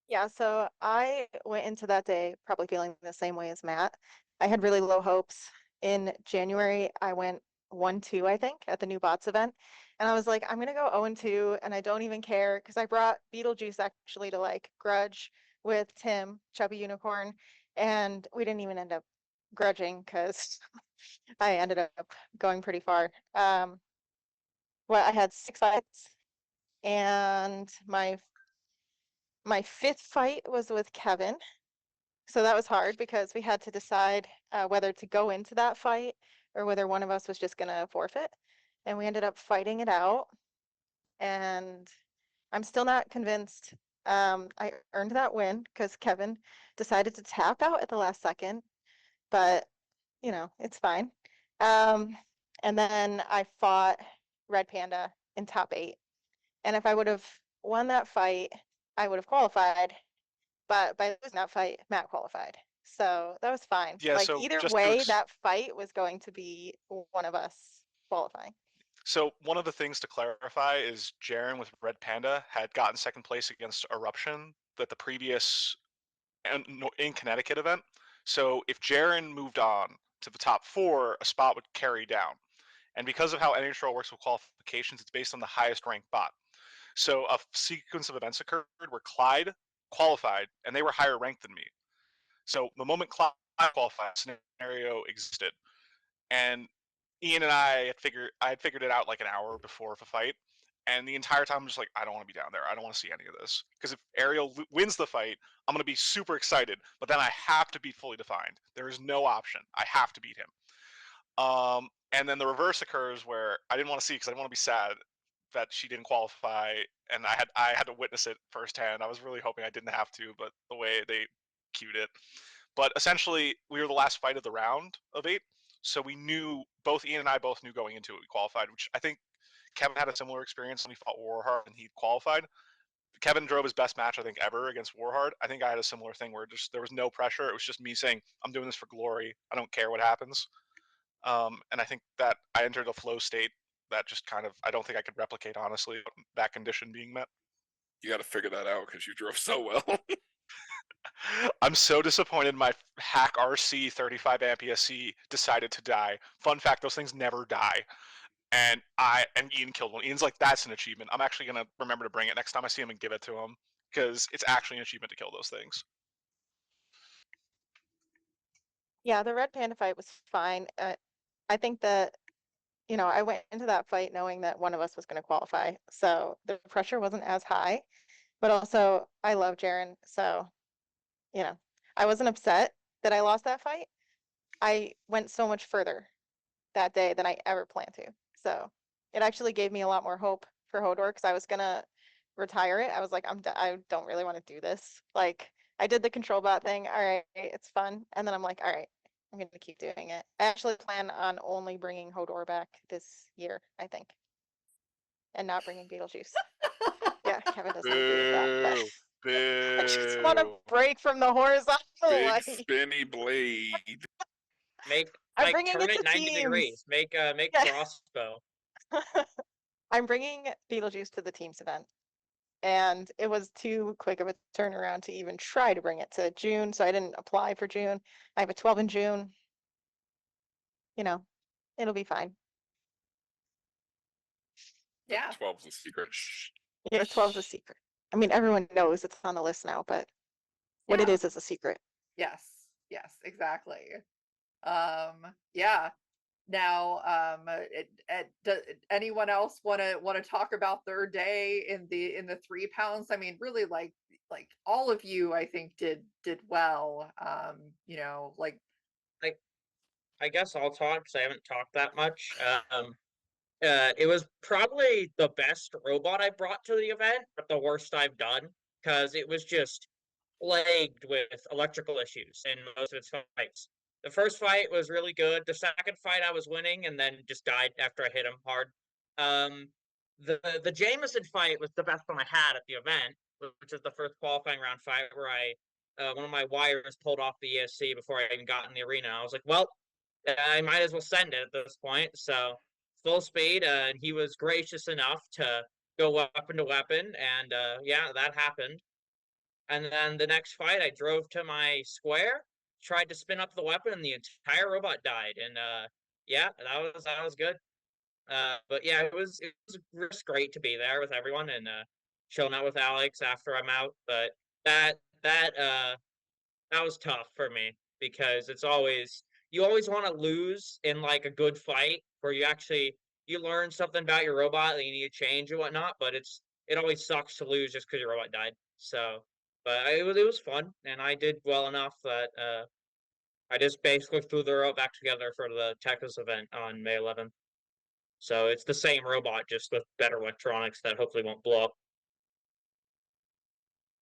Speaker 16: Yeah, so I went into that day probably feeling the same way as Matt. I had really low hopes. In January, I went 1-2, I think, at the new bots event. And I was like, I'm going to go 0-2, and I don't even care because I brought Beetlejuice actually to like grudge with Tim, Chubby Unicorn, and we didn't even end up grudging because I ended up going pretty far. Well, I had 6 fights, and my 5th fight was with Kevin. So that was hard because we had to decide whether to go into that fight or whether one of us was just going to forfeit. And we ended up fighting it out. And I'm still not convinced I earned that win because Kevin decided to tap out at the last second. But, it's fine. And then I fought Red Panda in top 8. And if I would have won that fight, I would have qualified. But by losing that fight, Matt qualified. So that was fine.
Speaker 11: Yeah,
Speaker 16: Like,
Speaker 11: so
Speaker 16: either
Speaker 11: just
Speaker 16: way, that fight was going to be one of us qualifying.
Speaker 11: So one of the things to clarify is Jaren with Red Panda had gotten second place against Eruption at the previous in Connecticut event. So if Jaren moved on to the top 4, a spot would carry down. And because of how NHRL works with qualifications, it's based on the highest ranked bot. So a sequence of events occurred where Clyde qualified, and they were higher ranked than me. So the moment Clyde qualified, scenario existed, and Ian and I had figured it out like an hour before the fight, and the entire time I'm just like, I don't want to be down there. I don't want to see any of this, because if Ariel wins the fight, I'm gonna be super excited, but then I have to be fully defined. There is no option. I have to beat him. And then the reverse occurs where I didn't want to see, because I didn't want to be sad that she didn't qualify, and I had to witness it firsthand. I was really hoping I didn't have to, but the way they queued it. But essentially, we were the last fight of the round of 8, so we knew, both Ian and I both knew going into it we qualified, which I think Kevin had a similar experience when he fought Warhard and he qualified. Kevin drove his best match I think ever against Warhard. I think I had a similar thing where there was no pressure. It was just me saying, I'm doing this for glory. I don't care what happens. And I think that I entered a flow state that just kind of, I don't think I could replicate, honestly, that condition being met.
Speaker 12: You got to figure that out because you drove so well.
Speaker 11: I'm so disappointed my hack RC 35 amp ESC decided to die. Fun fact, those things never die. And Ian killed one. Ian's like, that's an achievement. I'm actually gonna remember to bring it next time I see him and give it to him, because it's actually an achievement to kill those things.
Speaker 16: Yeah, the Red Panda fight was fine. I think that, I went into that fight knowing that one of us was going to qualify. So the pressure wasn't as high, but also I love Jaren. So, I wasn't upset that I lost that fight. I went so much further that day than I ever planned to. So it actually gave me a lot more hope for Hodor, because I was going to retire it. I was like, I don't really want to do this. Like, I did the control bot thing. All right, it's fun. And then I'm like, all right, I'm going to keep doing it. I actually plan on only bringing Hodor back this year, I think, and not bringing Beetlejuice. Yeah, Kevin doesn't agree with that. But I just want a break from the horizontal
Speaker 12: Big
Speaker 16: light.
Speaker 12: spinny blade.
Speaker 16: I'm bringing
Speaker 14: turn
Speaker 16: it
Speaker 14: it
Speaker 16: to
Speaker 14: 90
Speaker 16: teams.
Speaker 14: degrees. Make
Speaker 16: Yeah.
Speaker 14: crossbow.
Speaker 16: I'm bringing Beetlejuice to the teams event. And it was too quick of a turnaround to even try to bring it to June, so I didn't apply for June. I have a 12 in June. It'll be fine.
Speaker 5: Yeah.
Speaker 12: 12's a secret.
Speaker 16: Yeah, 12 is a secret. I mean, everyone knows it's on the list now, but what it is a secret.
Speaker 5: Yes, exactly. Yeah. Now, does anyone else want to talk about their day in the 3 pounds? I mean, really, like, like all of you, I think did well. Like
Speaker 14: I guess I'll talk because I haven't talked that much. It was probably the best robot I brought to the event, but the worst I've done because it was just plagued with electrical issues in most of its fights. The first fight was really good. The second fight I was winning and then just died after I hit him hard. The Jameson fight was the best one I had at the event, which is the first qualifying round fight where one of my wires pulled off the ESC before I even got in the arena. I was like, well, I might as well send it at this point. So full speed, and he was gracious enough to go weapon to weapon, and yeah, that happened. And then the next fight, I drove to my square, tried to spin up the weapon, and the entire robot died. And yeah, that was good. But yeah, it was just great to be there with everyone and chilling out with Alex after I'm out. But that was tough for me because you always want to lose in like a good fight where you learn something about your robot that you need to change and whatnot. But it always sucks to lose just because your robot died. So, but it was fun and I did well enough that I just basically threw the robot back together for the Texas event on May 11th. So it's the same robot, just with better electronics that hopefully won't blow up.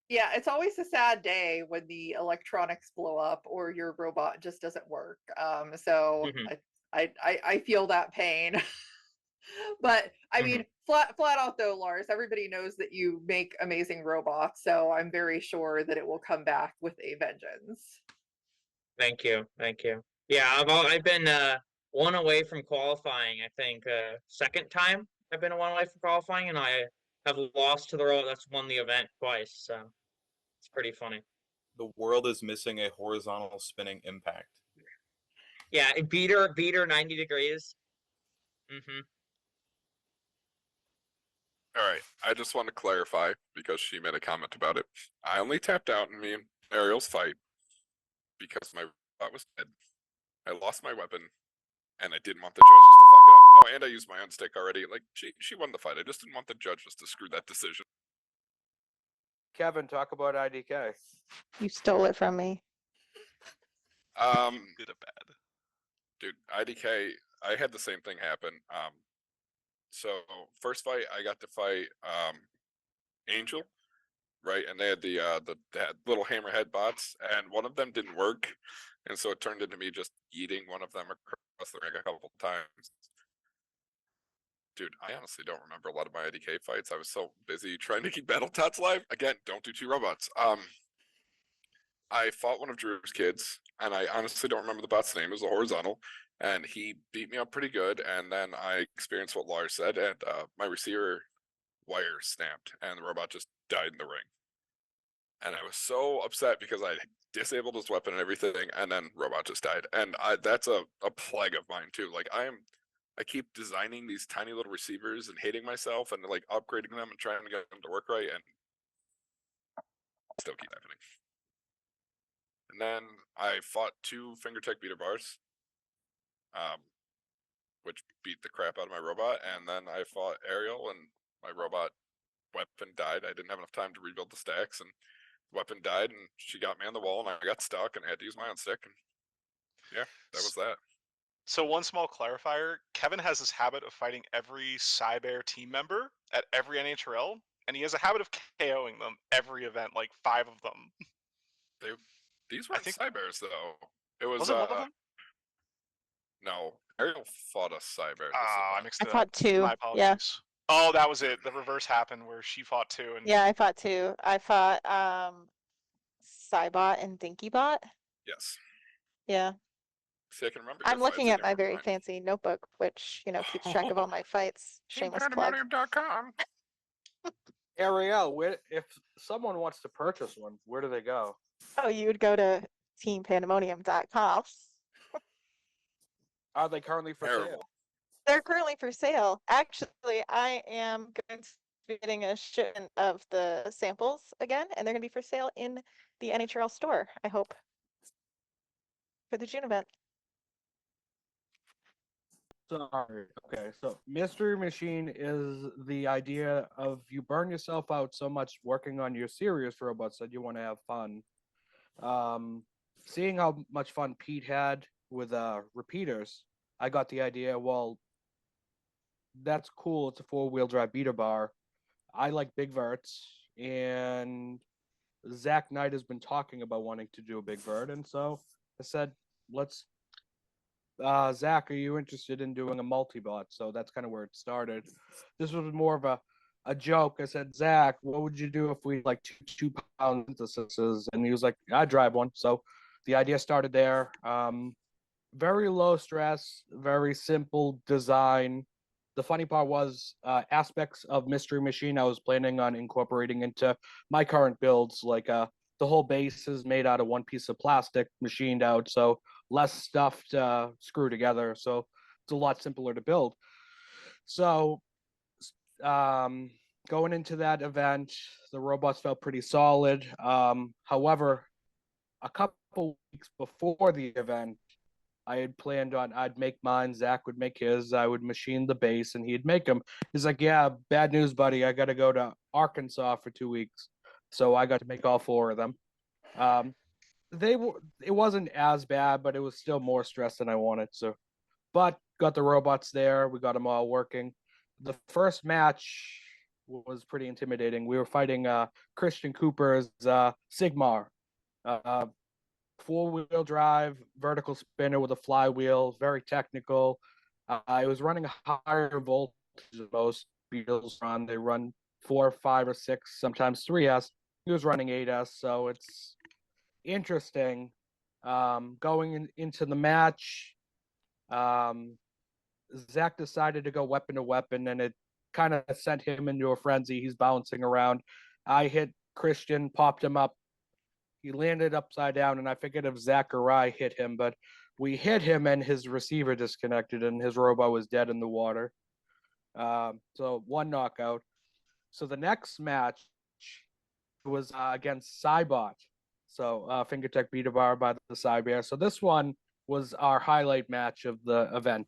Speaker 5: yeah, it's always a sad day when the electronics blow up or your robot just doesn't work. So I feel that pain. But I mean, flat out though, Lars, everybody knows that you make amazing robots, so I'm very sure that it will come back with a vengeance.
Speaker 14: Thank you. Yeah, I've been one away from qualifying. I think second time I've been one away from qualifying, and I have lost to the robot that's won the event twice. So it's pretty funny.
Speaker 13: The world is missing a horizontal spinning impact.
Speaker 14: Yeah, beat her 90 degrees.
Speaker 12: All right, I just want to clarify because she made a comment about it. I only tapped out in me and Ariel's fight because my robot was dead. I lost my weapon, and I didn't want the judges to fuck it up. Oh, and I used my unstick already. Like, she won the fight. I just didn't want the judges to screw that decision.
Speaker 15: Kevin, talk about IDK.
Speaker 16: You stole it from me.
Speaker 11: Good or bad?
Speaker 12: Dude, IDK, I had the same thing happen. So first fight, I got to fight Angel, right? And they had they had little hammerhead bots, and one of them didn't work, and so it turned into me just eating one of them across the ring a couple times. Dude, I honestly don't remember a lot of my IDK fights. I was so busy trying to keep BattleTots live. Again, don't do two robots. I fought one of Drew's kids, and I honestly don't remember the bot's name. It was a horizontal, and he beat me up pretty good. And then I experienced what Lars said, and my receiver wire snapped, and the robot just died in the ring. And I was so upset because I disabled his weapon and everything, and then robot just died. And that's a plague of mine too. Like I keep designing these tiny little receivers and hating myself and like upgrading them and trying to get them to work right, and still keep happening. And then I fought two fingertech beater bars, which beat the crap out of my robot. And then I fought Ariel, and my robot weapon died. I didn't have enough time to rebuild the stacks, and the weapon died, and she got me on the wall, and I got stuck, and I had to use my own stick. And yeah, that was that.
Speaker 11: So one small clarifier, Kevin has this habit of fighting every Cybear team member at every NHRL, and he has a habit of KOing them every event, like 5 of them.
Speaker 12: These weren't Cybears, though. It was
Speaker 11: it one of them?
Speaker 12: No, Ariel fought a Cyber.
Speaker 11: I mixed it
Speaker 16: I fought
Speaker 11: up.
Speaker 16: 2.
Speaker 11: My apologies.
Speaker 16: Yeah.
Speaker 11: Oh, that was it. The reverse happened where she fought 2. And
Speaker 16: Yeah, I fought 2. I fought Cybot and Dinkybot.
Speaker 12: Yes.
Speaker 16: Yeah.
Speaker 12: See, I can remember.
Speaker 16: I'm looking at my very fancy notebook, which, keeps track of all my fights. Shameless plug.
Speaker 12: Stamdamonium.com.
Speaker 15: Ariel, if someone wants to purchase one, where do they go?
Speaker 16: Oh, you would go to teampandemonium.com.
Speaker 15: Are they currently for sale?
Speaker 16: They're currently for sale. Actually, I am going to be getting a shipment of the samples again, and they're going to be for sale in the NHRL store, I hope, for the June event.
Speaker 15: Sorry. Okay, so Mystery Machine is the idea of you burn yourself out so much working on your serious robots that you want to have fun. Seeing how much fun Pete had with repeaters, I got the idea, well, that's cool. It's a 4-wheel drive beater bar. I like big verts, and Zach Knight has been talking about wanting to do a big vert, and so I said, let's Zach, are you interested in doing a multi-bot? So that's kind of where it started. This was more of a joke. I said, Zach, what would you do if we like two-pound syntheses? And he was like, I'd drive one. So the idea started there. Very low stress, very simple design. The funny part was aspects of Mystery Machine I was planning on incorporating into my current builds, like the whole base is made out of one piece of plastic machined out, so less stuff to screw together. So it's a lot simpler to build. So going into that event, the robots felt pretty solid. However, a couple weeks before the event, I had planned on I'd make mine, Zach would make his, I would machine the base, and he'd make them. He's like, yeah, bad news, buddy. I got to go to Arkansas for 2 weeks. So I got to make all 4 of them. It wasn't as bad, but it was still more stress than I wanted. So, but got the robots there. We got them all working. The first match was pretty intimidating. We were fighting Christian Cooper's Sigmar. 4-wheel drive, vertical spinner with a flywheel, very technical. I was running a higher voltage than most Beetles run. They run 4, 5, or 6, sometimes 3S. He was running 8S, so it's interesting. Going into the match, Zach decided to go weapon to weapon, and it kind of sent him into a frenzy. He's bouncing around. I hit Christian, popped him up. He landed upside down, and I forget if Zach or I hit him, but we hit him, and his receiver disconnected, and his robot was dead in the water. So 1 knockout. So the next match was against Cybot. So FingerTech beat a bar by the Cybear. So this one was our highlight match of the event.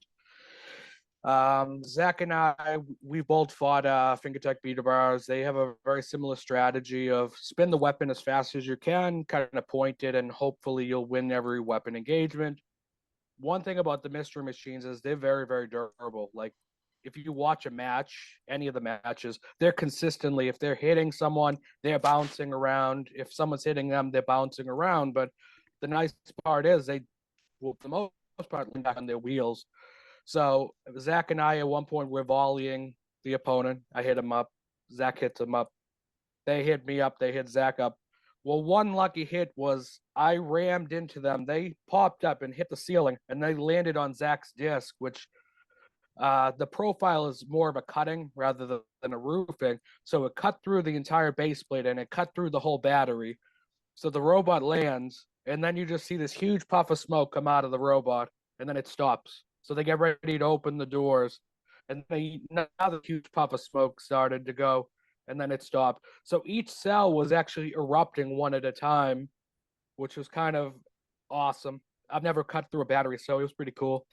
Speaker 15: Zach and I, we both fought FingerTech beater bars. They have a very similar strategy of spin the weapon as fast as you can, kind of point it, and hopefully you'll win every weapon engagement. One thing about the Mystery Machines is they're very, very durable. Like, if you watch a match, any of the matches, they're consistently, if they're hitting someone, they're bouncing around. If someone's hitting them, they're bouncing around. But the nice part is they will, for the most part, lean back on their wheels. So Zach and I, at one point, were volleying the opponent. I hit him up. Zach hits him up. They hit me up. They hit Zach up. Well, one lucky hit was I rammed into them. They popped up and hit the ceiling, and they landed on Zach's disc, which the profile is more of a cutting rather than a roofing. So it cut through the entire base plate, and it cut through the whole battery. So the robot lands, and then you just see this huge puff of smoke come out of the robot, and then it stops. So they get ready to open the doors, and now the huge puff of smoke started to go, and then it stopped. So each cell was actually erupting one at a time, which was kind of awesome. I've never cut through a battery, so it was pretty cool.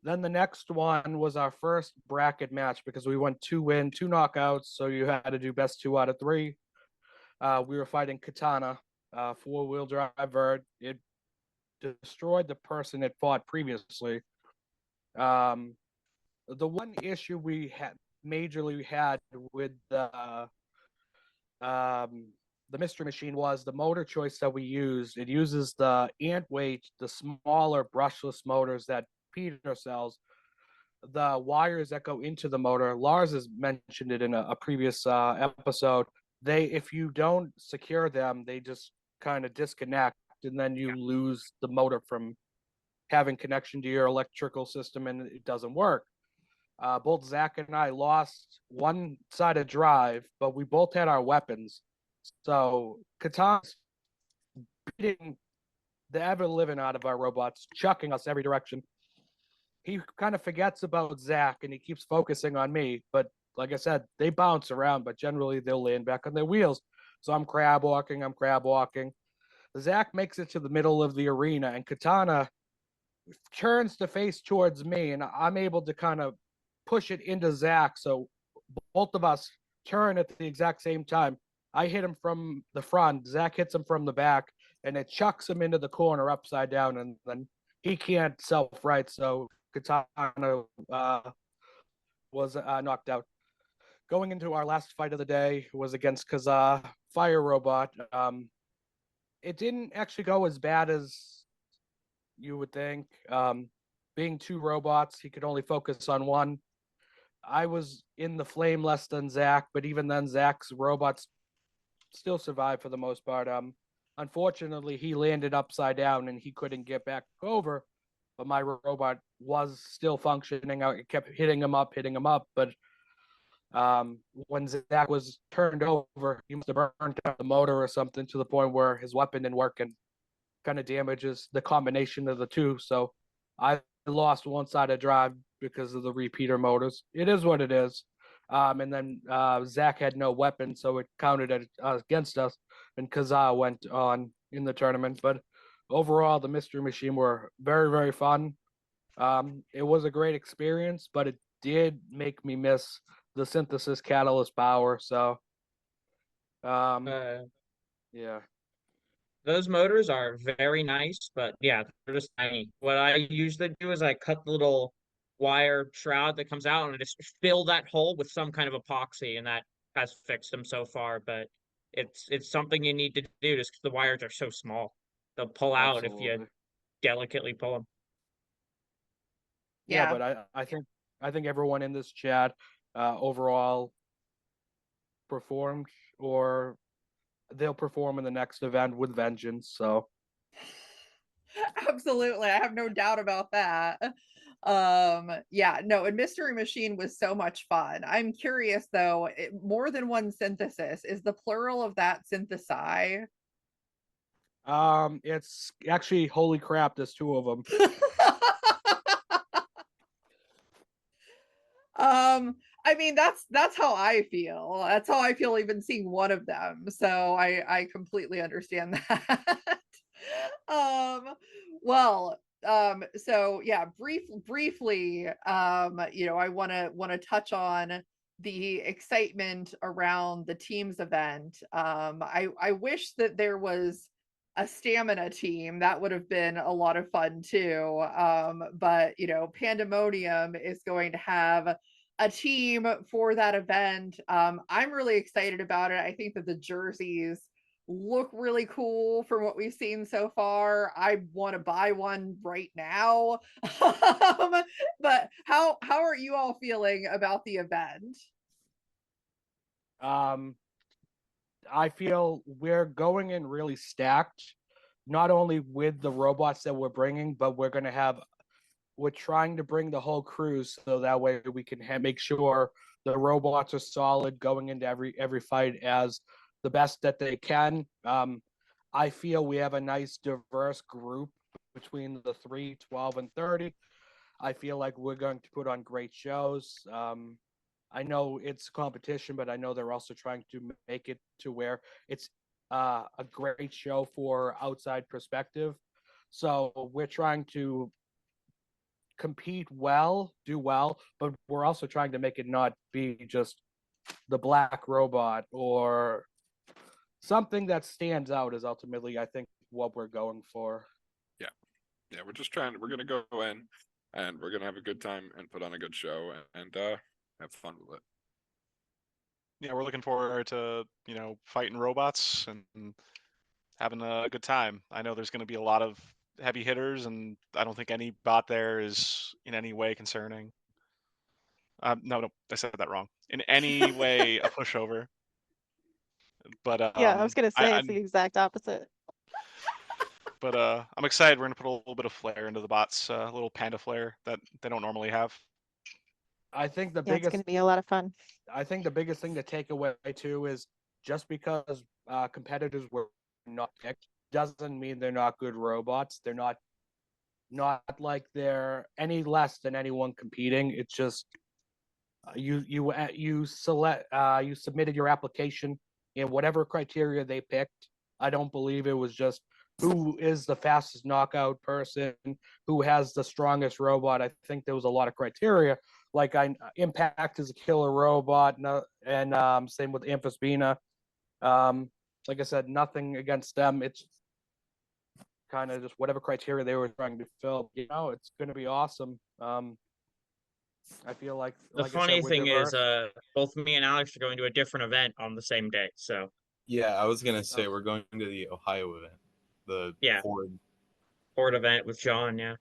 Speaker 15: Then the next one was our first bracket match because we went 2 2 knockouts, so you had to do best 2 out of 3. We were fighting Katana, 4-wheel drive vert. It destroyed the person it fought previously. The one issue we had majorly had with the Mystery Machine was the motor choice that we used. It uses the ant weight, the smaller brushless motors that Peter sells. The wires that go into the motor, Lars has mentioned it in a previous episode. If you don't secure them, they just kind of disconnect, and then you lose the motor from having connection to your electrical system, and it doesn't work. Both Zach and I lost one side of drive, but we both had our weapons. So Katana's beating the ever-living out of our robots, chucking us every direction. He kind of forgets about Zach, and he keeps focusing on me. But like I said, they bounce around, but generally they'll land back on their wheels. So I'm crab walking. Zach makes it to the middle of the arena, and Katana turns to face towards me, and I'm able to kind of push it into Zach. So both of us turn at the exact same time. I hit him from the front. Zach hits him from the back, and it chucks him into the corner upside down, and then he can't self-right. So Katana was knocked out. Going into our last fight of the day was against Kazaa Fire Robot. It didn't actually go as bad as you would think. Being two robots, he could only focus on one. I was in the flame less than Zach, but even then, Zach's robots still survived for the most part. Unfortunately, he landed upside down and he couldn't get back over. But my robot was still functioning. I kept hitting him up, but when Zach was turned over, he must have burned out the motor or something to the point where his weapon didn't work and kind of damages the combination of the two. So I lost one side of drive because of the repeater motors. It is what it is. And then Zach had no weapon, so it counted against us, and Kazaa went on in the tournament. But overall, the Mystery Machine were very, very fun. It was a great experience, but it did make me miss the synthesis catalyst power. So, yeah.
Speaker 14: Those motors are very nice, but yeah, they're just tiny. What I usually do is I cut the little wire shroud that comes out and I just fill that hole with some kind of epoxy, and that has fixed them so far. But it's something you need to do just because the wires are so small. They'll pull out if you delicately pull them.
Speaker 15: Yeah, but I think everyone in this chat overall performed, or they'll perform in the next event with vengeance. So
Speaker 5: Absolutely, I have no doubt about that. Yeah, no, and Mystery Machine was so much fun. I'm curious though, more than one synthesis, is the plural of that synthesize?
Speaker 15: it's actually, holy crap, there's two of them.
Speaker 5: I mean, that's how I feel. That's how I feel even seeing one of them. So I completely understand that. Well, so yeah, briefly, you know, I want to touch on the excitement around the teams event. I wish that there was a stamina team. That would have been a lot of fun too. But you know, Pandemonium is going to have a team for that event. I'm really excited about it. I think that the jerseys look really cool from what we've seen so far. I want to buy one right now. But how are you all feeling about the event?
Speaker 15: I feel we're going in really stacked, not only with the robots that we're bringing, but we're trying to bring the whole crew so that way we can make sure the robots are solid going into every fight as the best that they can. I feel we have a nice diverse group between the 3, 12, and 30. I feel like we're going to put on great shows. I know it's competition, but I know they're also trying to make it to where it's a great show for outside perspective. So we're trying to compete well, do well, but we're also trying to make it not be just the black robot or something that stands out is ultimately, I think, what we're going for.
Speaker 12: Yeah, we're gonna go in and we're gonna have a good time and put on a good show and have fun with it.
Speaker 11: Yeah, we're looking forward to, you know, fighting robots and having a good time. I know there's going to be a lot of heavy hitters, and I don't think any bot there is in any way concerning. No, I said that wrong. In any way a pushover. But
Speaker 16: Yeah, I was gonna say it's the exact opposite.
Speaker 11: But I'm excited. We're gonna put a little bit of flair into the bots, a little panda flair that they don't normally have.
Speaker 15: I think the
Speaker 16: Yeah, it's
Speaker 15: biggest
Speaker 16: gonna be a lot of fun.
Speaker 15: I think the biggest thing to take away too is just because competitors were not picked doesn't mean they're not good robots. They're not like they're any less than anyone competing. It's just you submitted your application in whatever criteria they picked. I don't believe it was just who is the fastest knockout person, who has the strongest robot. I think there was a lot of criteria. Like Impact is a killer robot, and same with Ambisbaena. Like I said, nothing against them. It's kind of just whatever criteria they were trying to fill. It's going to be awesome. I feel like
Speaker 14: the
Speaker 15: like
Speaker 14: funny
Speaker 15: I said,
Speaker 14: thing is,
Speaker 15: diverse.
Speaker 14: both me and Alex are going to a different event on the same day. So
Speaker 13: Yeah, I was gonna say we're going to the Ohio event, the
Speaker 14: yeah, Ford event with John. Yeah.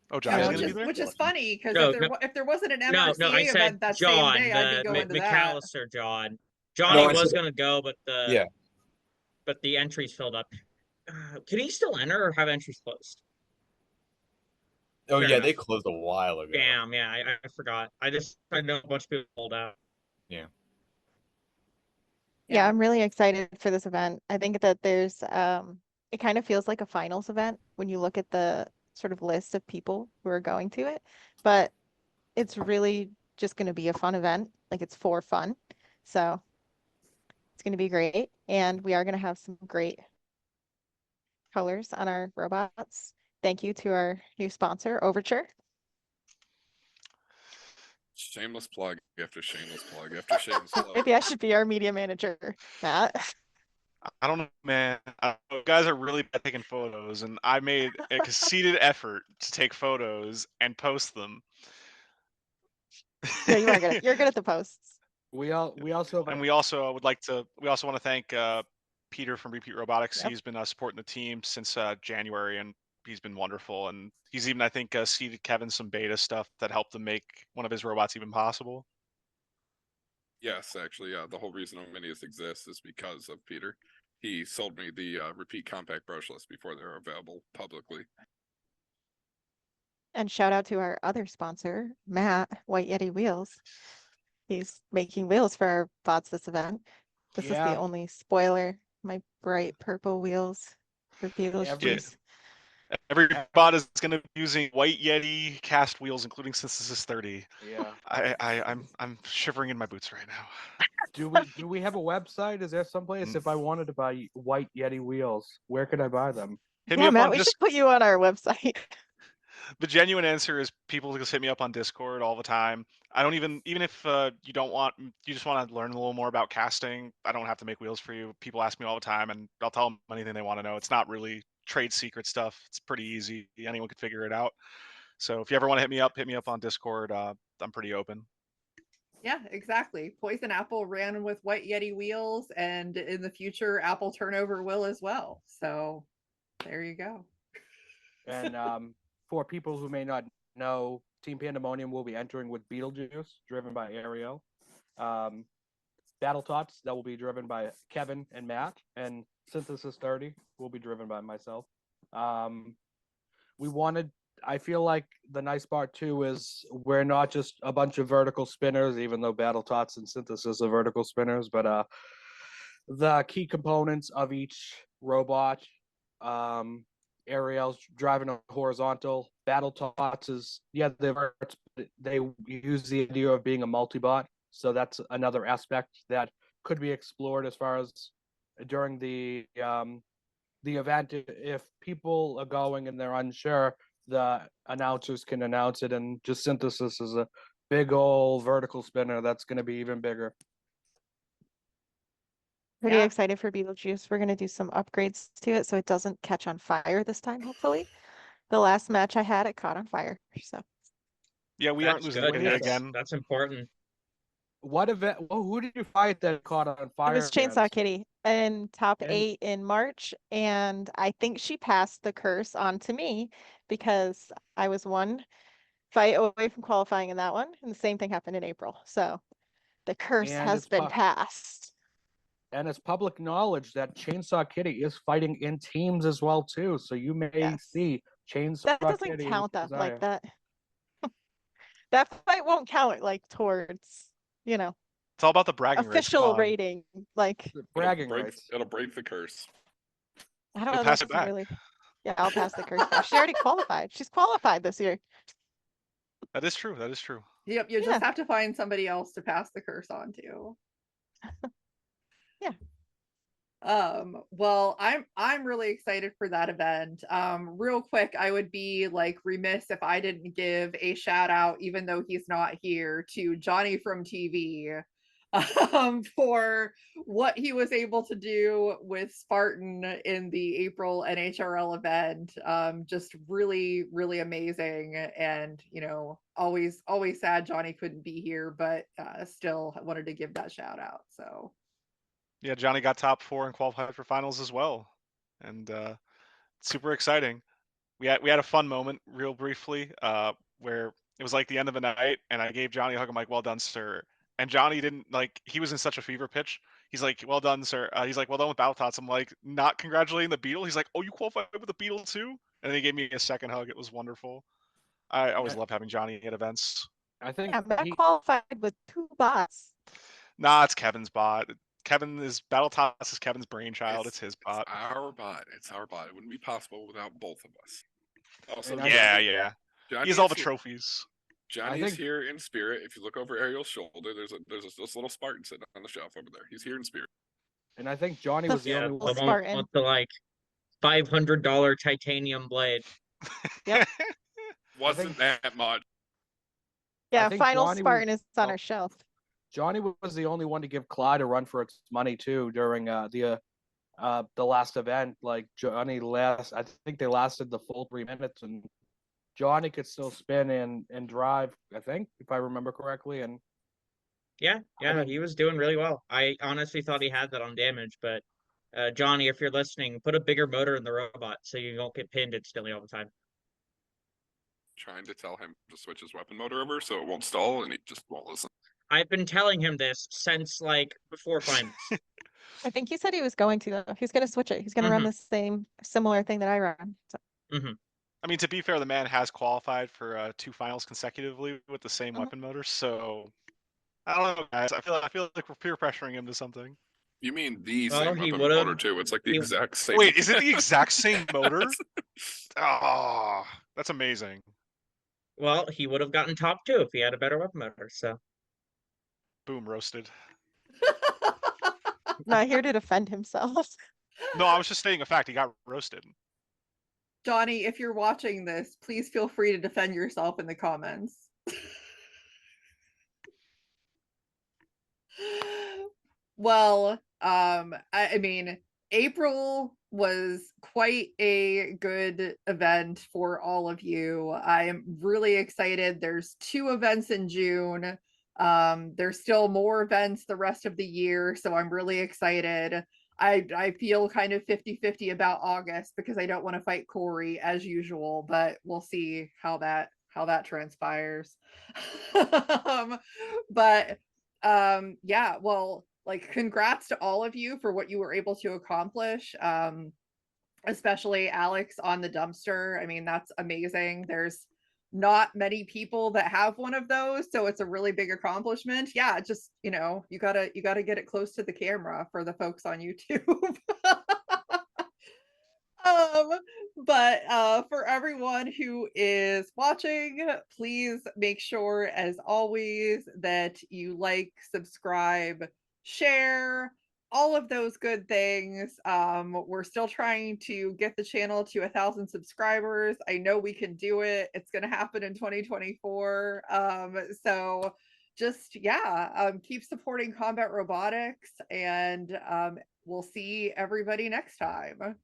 Speaker 11: Oh, Johnny's
Speaker 5: Yeah,
Speaker 11: gonna be there.
Speaker 5: which is funny because
Speaker 14: No,
Speaker 5: if there wasn't an
Speaker 14: no, I
Speaker 5: MRCA
Speaker 14: said
Speaker 5: event that same
Speaker 14: John,
Speaker 5: day, I'd be
Speaker 14: the
Speaker 5: going to that.
Speaker 14: McAllister John. Johnny
Speaker 13: I
Speaker 14: was
Speaker 13: said-
Speaker 14: gonna go, but the entries filled up. Can he still enter or have entries closed?
Speaker 13: Oh
Speaker 14: Fair
Speaker 13: yeah,
Speaker 14: enough.
Speaker 13: they closed a while ago.
Speaker 14: Damn, yeah, I forgot. I know a bunch of people pulled out.
Speaker 13: Yeah.
Speaker 16: Yeah, I'm really excited for this event. I think that there's it kind of feels like a finals event when you look at the sort of list of people who are going to it, but it's really just going to be a fun event. Like it's for fun. So it's going to be great. And we are going to have some great colors on our robots. Thank you to our new sponsor, Overture.
Speaker 12: Shameless plug after shameless plug after shameless plug.
Speaker 16: Maybe I should be our media manager, Matt.
Speaker 11: I don't know, man. You guys are really bad at taking photos, and I made a conceited effort to take photos and post them.
Speaker 16: Yeah, you are good. You're good at the posts.
Speaker 15: We also
Speaker 11: And we also want to thank Peter from Repeat Robotics.
Speaker 16: Yep.
Speaker 11: He's been supporting the team since January, and he's been wonderful. And he's even, I think, seeded Kevin some beta stuff that helped him make one of his robots even possible.
Speaker 12: Yes, actually, the whole reason Omnius exists is because of Peter. He sold me the repeat compact brushless before they were available publicly.
Speaker 16: And shout out to our other sponsor, Matt, White Yeti Wheels. He's making wheels for our bots this event. This is the only spoiler. My bright purple wheels for Beetlejuice.
Speaker 11: Every bot is going to be using White Yeti cast wheels, including Synthesis 30.
Speaker 15: Yeah.
Speaker 11: I'm shivering in my boots right now.
Speaker 15: Do we have a website? Is there someplace if I wanted to buy White Yeti wheels, where could I buy them?
Speaker 16: Yeah, Matt, we should put you on our website.
Speaker 11: The genuine answer is people just hit me up on Discord all the time. I don't even if you just want to learn a little more about casting, I don't have to make wheels for you. People ask me all the time, and I'll tell them anything they want to know. It's not really trade secret stuff. It's pretty easy. Anyone could figure it out. So if you ever want to hit me up on Discord. I'm pretty open.
Speaker 5: Yeah, exactly. Poison Apple ran with White Yeti wheels, and in the future, Apple Turnover will as well. So there you go.
Speaker 15: And for people who may not know, Team Pandemonium will be entering with Beetlejuice, driven by Ariel. BattleTots, that will be driven by Kevin and Matt, and Synthesis 30 will be driven by myself. I feel like the nice part too is we're not just a bunch of vertical spinners, even though BattleTots and Synthesis are vertical spinners, but the key components of each robot, Ariel's driving a horizontal. BattleTots is they use the idea of being a multi-bot, so that's another aspect that could be explored as far as during the event. If people are going and they're unsure, the announcers can announce it, and just Synthesis is a big old vertical spinner that's going to be even bigger.
Speaker 16: Pretty excited for Beetlejuice. We're going to do some upgrades to it so it doesn't catch on fire this time, hopefully. The last match I had, it caught on fire. So
Speaker 11: yeah, we aren't losing Kitty again.
Speaker 14: That's important.
Speaker 15: What event? Well, who did you fight that caught on fire?
Speaker 16: It was Chainsaw Kitty in top 8 in March, and I think she passed the curse on to me because I was one fight away from qualifying in that one, and the same thing happened in April. So the curse has been passed.
Speaker 15: And it's public knowledge that Chainsaw Kitty is fighting in teams as well too. So you may see Chainsaw
Speaker 16: That doesn't
Speaker 15: Kitty
Speaker 16: count that like that. That fight won't count like towards,
Speaker 11: It's all about the bragging
Speaker 16: official
Speaker 11: rights.
Speaker 16: rating. Like
Speaker 15: bragging rights.
Speaker 12: It'll break the curse.
Speaker 16: I don't know.
Speaker 11: Pass
Speaker 16: That
Speaker 11: it back.
Speaker 16: really. Yeah, I'll pass the curse back. She already qualified. She's qualified this year.
Speaker 11: That is true. That is true.
Speaker 5: Yep, you just have to find somebody else to pass the curse on to.
Speaker 16: Yeah.
Speaker 5: Well, I'm really excited for that event. Real quick, I would be like remiss if I didn't give a shout out, even though he's not here, to Johnny from TV, for what he was able to do with Spartan in the April NHRL event. Just really, really amazing. And, you know, always sad Johnny couldn't be here, but still wanted to give that shout out. So
Speaker 11: Yeah, Johnny got top 4 and qualified for finals as well, and super exciting. We had a fun moment, real briefly, where it was like the end of the night, and I gave Johnny a hug. I'm like, "Well done, sir." And Johnny didn't like. He was in such a fever pitch. He's like, "Well done, sir." He's like, "Well done with BattleTots." I'm like, not congratulating the Beetle. He's like, "Oh, you qualified with the Beetle too?" And then he gave me a second hug. It was wonderful. I always love having Johnny at events.
Speaker 15: I think
Speaker 16: Yeah, Matt qualified with 2 bots.
Speaker 11: Nah, it's Kevin's bot. BattleTots is Kevin's brainchild. It's his bot.
Speaker 12: Our bot. It's our bot. It wouldn't be possible without both of us. Also,
Speaker 11: yeah.
Speaker 12: Johnny
Speaker 11: He has all
Speaker 12: is
Speaker 11: the trophies.
Speaker 12: Johnny is here in spirit. If you look over Ariel's shoulder, there's this little Spartan sitting on the shelf over there. He's here in spirit.
Speaker 15: And I think Johnny was the only one.
Speaker 14: Spartan. The like $500 titanium blade.
Speaker 16: Yep.
Speaker 12: Wasn't that much?
Speaker 16: Yeah,
Speaker 15: think
Speaker 16: final
Speaker 15: Johnny
Speaker 16: Spartan
Speaker 15: was-
Speaker 16: is on our shelf.
Speaker 15: Johnny was the only one to give Clyde a run for its money too during the last event. Like Johnny I think they lasted the full 3 minutes, and Johnny could still spin and drive. I think, if I remember correctly, and
Speaker 14: Yeah, he was doing really well. I honestly thought he had that on damage, but Johnny, if you're listening, put a bigger motor in the robot so you don't get pinned instantly all the time.
Speaker 12: Trying to tell him to switch his weapon motor over so it won't stall, and he just won't listen.
Speaker 14: I've been telling him this since like before finals.
Speaker 16: I think he said he was going to, though. He's going to switch it. He's going to run the similar thing that I run. So.
Speaker 11: I mean, to be fair, the man has qualified for 2 finals consecutively with the same weapon motor. So I don't know, guys. I feel like we're peer pressuring him to something.
Speaker 12: You mean the
Speaker 14: Well,
Speaker 12: same
Speaker 14: he
Speaker 12: weapon
Speaker 14: would've-
Speaker 12: motor too? It's like the exact same.
Speaker 11: Wait, is it the exact same motor? Oh, that's amazing.
Speaker 14: Well, he would have gotten top 2 if he had a better weapon motor. So
Speaker 11: Boom, roasted.
Speaker 16: Not here to defend himself.
Speaker 11: No, I was just stating a fact. He got roasted.
Speaker 5: Johnny, if you're watching this, please feel free to defend yourself in the comments. Well, I mean, April was quite a good event for all of you. I am really excited. There's 2 events in June. There's still more events the rest of the year, so I'm really excited. I feel kind of 50-50 about August because I don't want to fight Corey as usual, but we'll see how that transpires. But yeah, well, like congrats to all of you for what you were able to accomplish. Especially Alex on the dumpster. I mean, that's amazing. There's not many people that have one of those, so it's a really big accomplishment. Yeah, just, you know, you gotta get it close to the camera for the folks on YouTube. But for everyone who is watching, please make sure, as always, that you like, subscribe, share, all of those good things. We're still trying to get the channel to 1,000 subscribers. I know we can do it. It's going to happen in 2024. So just, keep supporting combat robotics, and we'll see everybody next time.